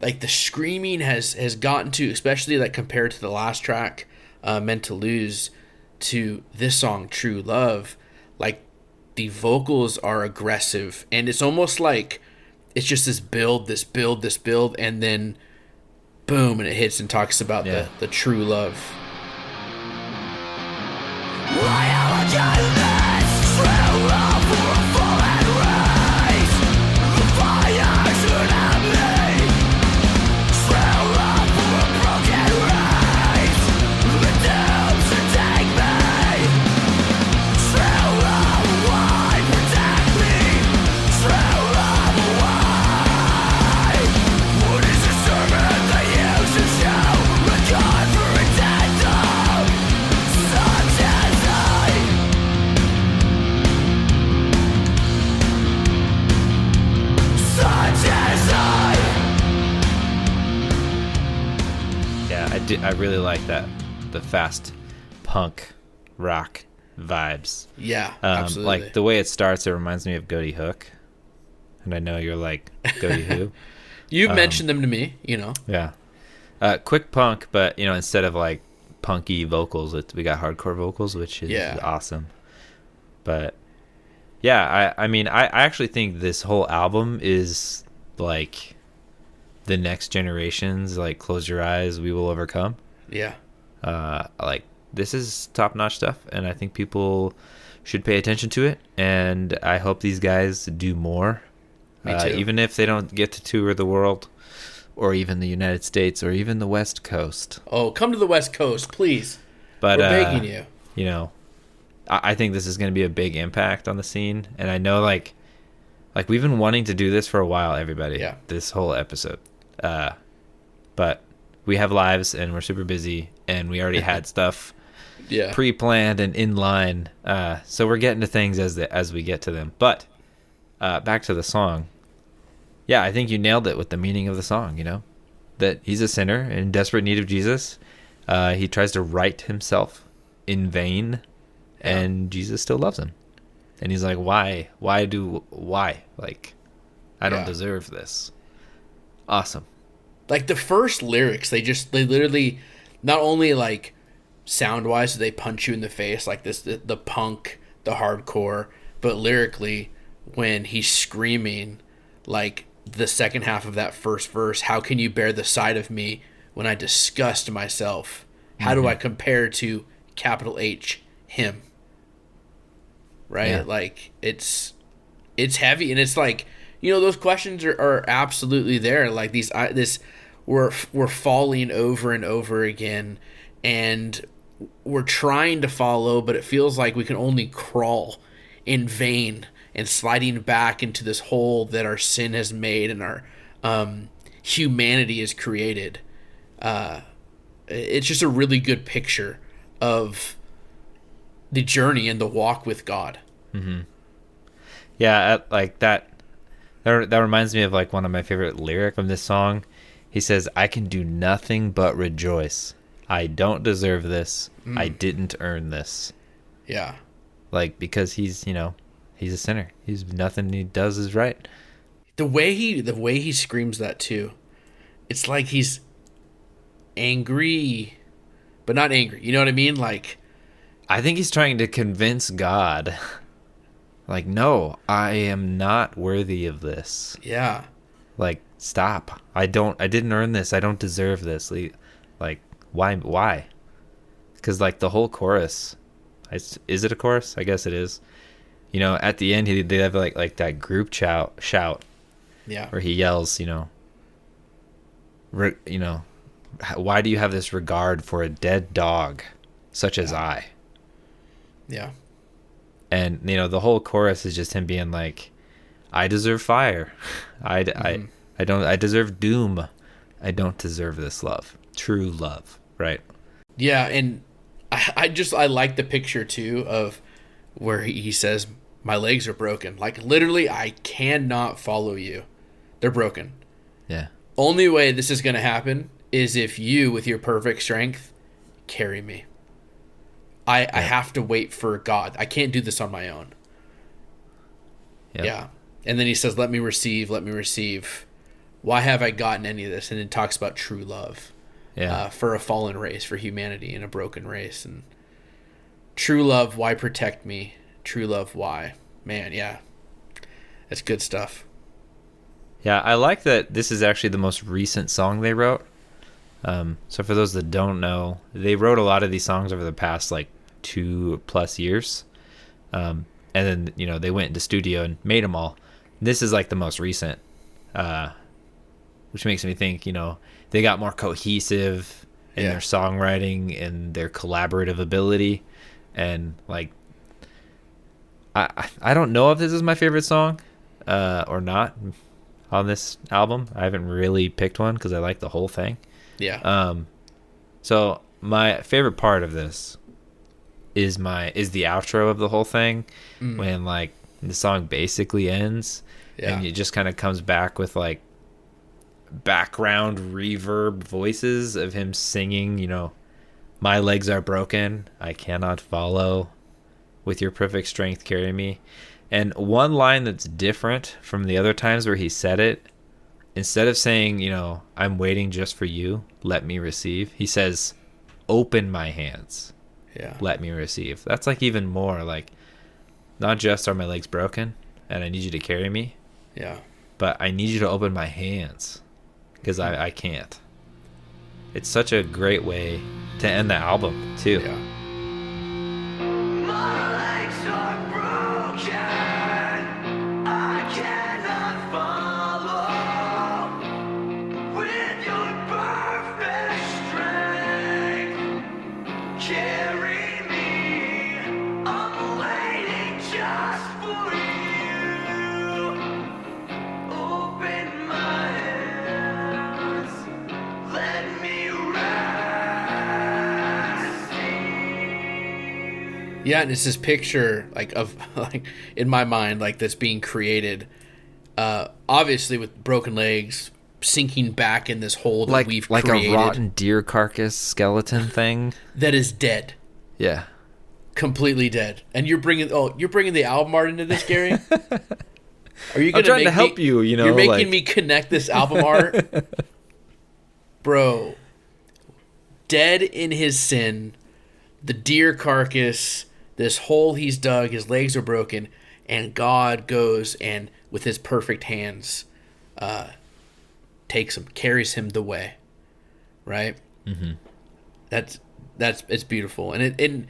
the screaming has gotten to, especially like compared to the last track, Meant to Lose, to this song, True Love, like the vocals are aggressive, and it's almost like it's just this build, and then boom, and it hits and talks about the true love. Why am I doing this? True love for a fallen race. The fire should have me. True love for a broken race. The doom should take me. True love, why protect me? True love, why? What is the sermon that you should show? A God for a dead dog, such as I. Such as I. Yeah, I really like that. The fast punk rock vibes. Yeah, absolutely. Like the way it starts, it reminds me of Goaty Hook. And I know you're like, Goaty who? You've mentioned them to me, you know. Yeah. Quick punk, but you know, instead of like punky vocals, we got hardcore vocals, which is awesome. But yeah, I mean, I actually think this whole album is like the next generation's like Close Your Eyes, We Will Overcome. Yeah. Like this is top-notch stuff, and I think people should pay attention to it, and I hope these guys do more. Me too. Even if they don't get to tour the world, or even the United States, or even the West Coast. Oh, come to the West Coast, please. But we're begging you. You know, I think this is going to be a big impact on the scene, and I know like we've been wanting to do this for a while, everybody. Yeah. This whole episode, but we have lives and we're super busy, and we already had stuff pre-planned and in line. So we're getting to things as we get to them. But back to the song. Yeah, I think you nailed it with the meaning of the song. You know, that he's a sinner in desperate need of Jesus. He tries to right himself in vain, and Jesus still loves him. And he's like, why? Like, I don't deserve this. Awesome. Like the first lyrics, they literally, not only like sound wise, they punch you in the face like this, the punk, the hardcore, but lyrically, when he's screaming, like the second half of that first verse, how can you bear the sight of me when I disgust myself? How do I compare to capital H, him? Right? Yeah. Like it's heavy, and it's like, you know, those questions are absolutely there. Like we're falling over and over again, and we're trying to follow, but it feels like we can only crawl in vain and sliding back into this hole that our sin has made and our humanity has created. It's just a really good picture of the journey and the walk with God. Mm-hmm. Yeah, like that reminds me of like one of my favorite lyrics from this song. He says, "I can do nothing but rejoice. I don't deserve this. I didn't earn this." Yeah. Like, because he's a sinner. He's nothing he does is right. The way he screams that too, it's like he's angry, but not angry. You know what I mean? Like, I think he's trying to convince God. Like, no, I am not worthy of this. yeah. Like, stop. I didn't earn this. I don't deserve this. Like, why? Because like the whole chorus, is it a chorus? I guess it is. You know, at the end they have like that group shout. Yeah. Where he yells, why do you have this regard for a dead dog, such as I? Yeah. And the whole chorus is just him being like, I deserve fire. I don't. I deserve doom. I don't deserve this love. True love, right? Yeah, and I like the picture too of where he says, "My legs are broken. Like literally, I cannot follow you. They're broken. Yeah. Only way this is going to happen is if you, with your perfect strength, carry me. I have to wait for God. I can't do this on my own." Yep. Yeah. And then he says, let me receive. Why have I gotten any of this? And it talks about true love. Yeah. For a fallen race, for humanity in a broken race. And true love, why protect me? True love, why? Man, yeah. That's good stuff. Yeah, I like that this is actually the most recent song they wrote. So for those that don't know, they wrote a lot of these songs over the past, 2+ years. And then, they went into studio and made them all. This is, the most recent, which makes me think, they got more cohesive in their songwriting and their collaborative ability. And, I don't know if this is my favorite song or not on this album. I haven't really picked one because I like the whole thing. Yeah. So my favorite part of this is the outro of the whole thing, when the song basically ends, and it just kind of comes back with background reverb voices of him singing, my legs are broken, I cannot follow, with your perfect strength carry me. And one line that's different from the other times where he said it, instead of saying, I'm waiting just for you, let me receive, he says, open my hands. Yeah. Let me receive. That's even more not just are my legs broken and I need you to carry me. Yeah. But I need you to open my hands because I can't. It's such a great way to end the album too. Yeah. My legs are broken. I cannot follow with your perfect strength. Carry me. I'm waiting just for you. Open my hands. Let me rest. Yeah, and it's this picture of in my mind that's being created, obviously with broken legs, sinking back in this hole that we've created, a rotten deer carcass skeleton thing that is dead, yeah, completely dead. And you're bringing the album art into this, Gary. Are you? I'm trying to help you. You're making me connect this album art, bro. Dead in his sin, the deer carcass. This hole he's dug, his legs are broken, and God goes and, with his perfect hands, takes him, carries him the way, right? Mm-hmm. It's beautiful, and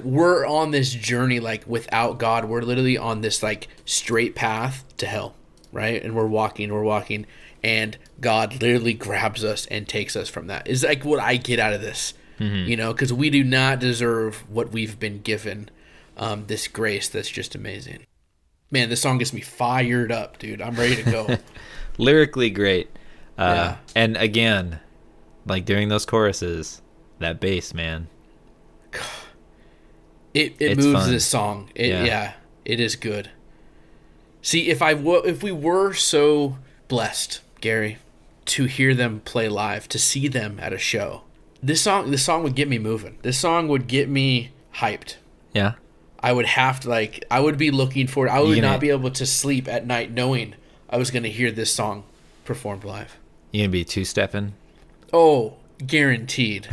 we're on this journey, without God, we're literally on this straight path to hell, right? And we're walking, and God literally grabs us and takes us from that. Is what I get out of this. Because we do not deserve what we've been given, this grace that's just amazing. Man, this song gets me fired up, dude. I'm ready to go. Lyrically great. Yeah. And again, during those choruses, that bass, man. It It's moves fun. this song. Yeah, it is good. See, if we were so blessed, Gary, to hear them play live, to see them at a show, This song would get me moving. This song would get me hyped. Yeah. I would have to I would be looking for it. I would not be able to sleep at night knowing I was going to hear this song performed live. You gonna be two-stepping? Oh, guaranteed.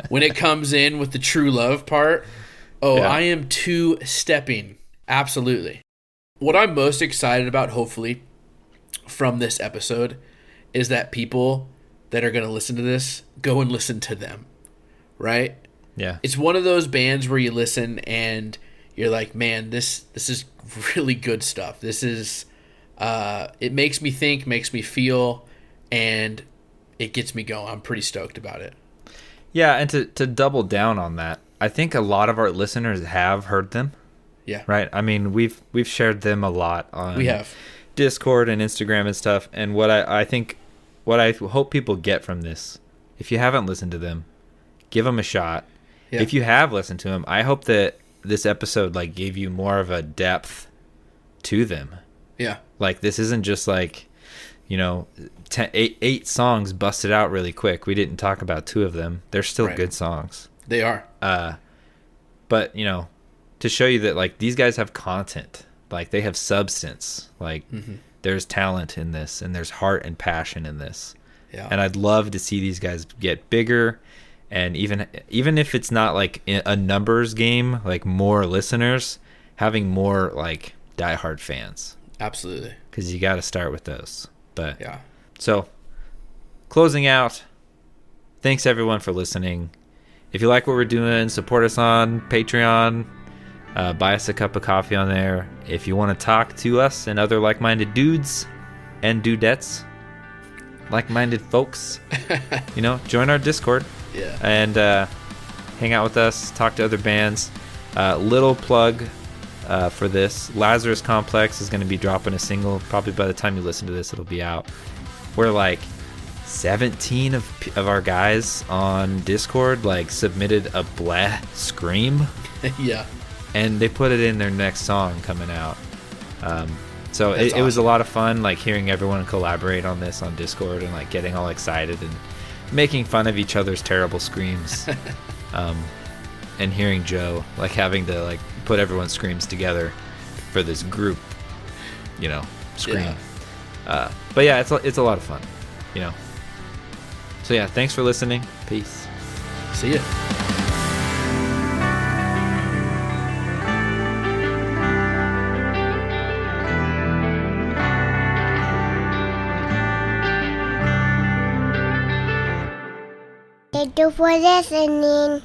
When it comes in with the true love part, I am two-stepping. Absolutely. What I'm most excited about, hopefully, from this episode is that people that are going to listen to this go and listen to them, right? Yeah. It's one of those bands where you listen and you're like, man, this is really good stuff. This is it makes me think, makes me feel, and it gets me going. I'm pretty stoked about it. Yeah, and to double down on that, I think a lot of our listeners have heard them. Yeah. Right. I mean, we've shared them a lot on We have Discord and Instagram and stuff. And what I think, what I hope people get from this, if you haven't listened to them, give them a shot. Yeah. If you have listened to them, I hope that this episode like gave you more of a depth to them. Yeah. Like this isn't just like, you know, eight songs busted out really quick. We didn't talk about 2 of them. They're still good songs. They are. But you know, to show you that like these guys have content, like they have substance, like there's talent in this and there's heart and passion in this. Yeah. And I'd love to see these guys get bigger, and even if it's not like a numbers game, like more listeners, having more like diehard fans. Absolutely. Because you got to start with those. But yeah. So closing out, thanks everyone for listening. If you like what we're doing, support us on Patreon. Buy us a cup of coffee on there. If you want to talk to us and other like-minded dudes and dudettes, like-minded folks, you know, join our Discord. Yeah. And hang out with us, talk to other bands. Little plug for this. Lazarus Complex is going to be dropping a single. Probably by the time you listen to this, it'll be out. We're like 17 of our guys on Discord like submitted a bleh scream. Yeah. And they put it in their next song coming out. So it was a lot of fun, like hearing everyone collaborate on this on Discord and like getting all excited and making fun of each other's terrible screams. And hearing Joe like having to like put everyone's screams together for this group, you know, scream. Yeah. But yeah, it's a lot of fun, you know. So yeah, thanks for listening. Peace. See ya. Thank you for listening.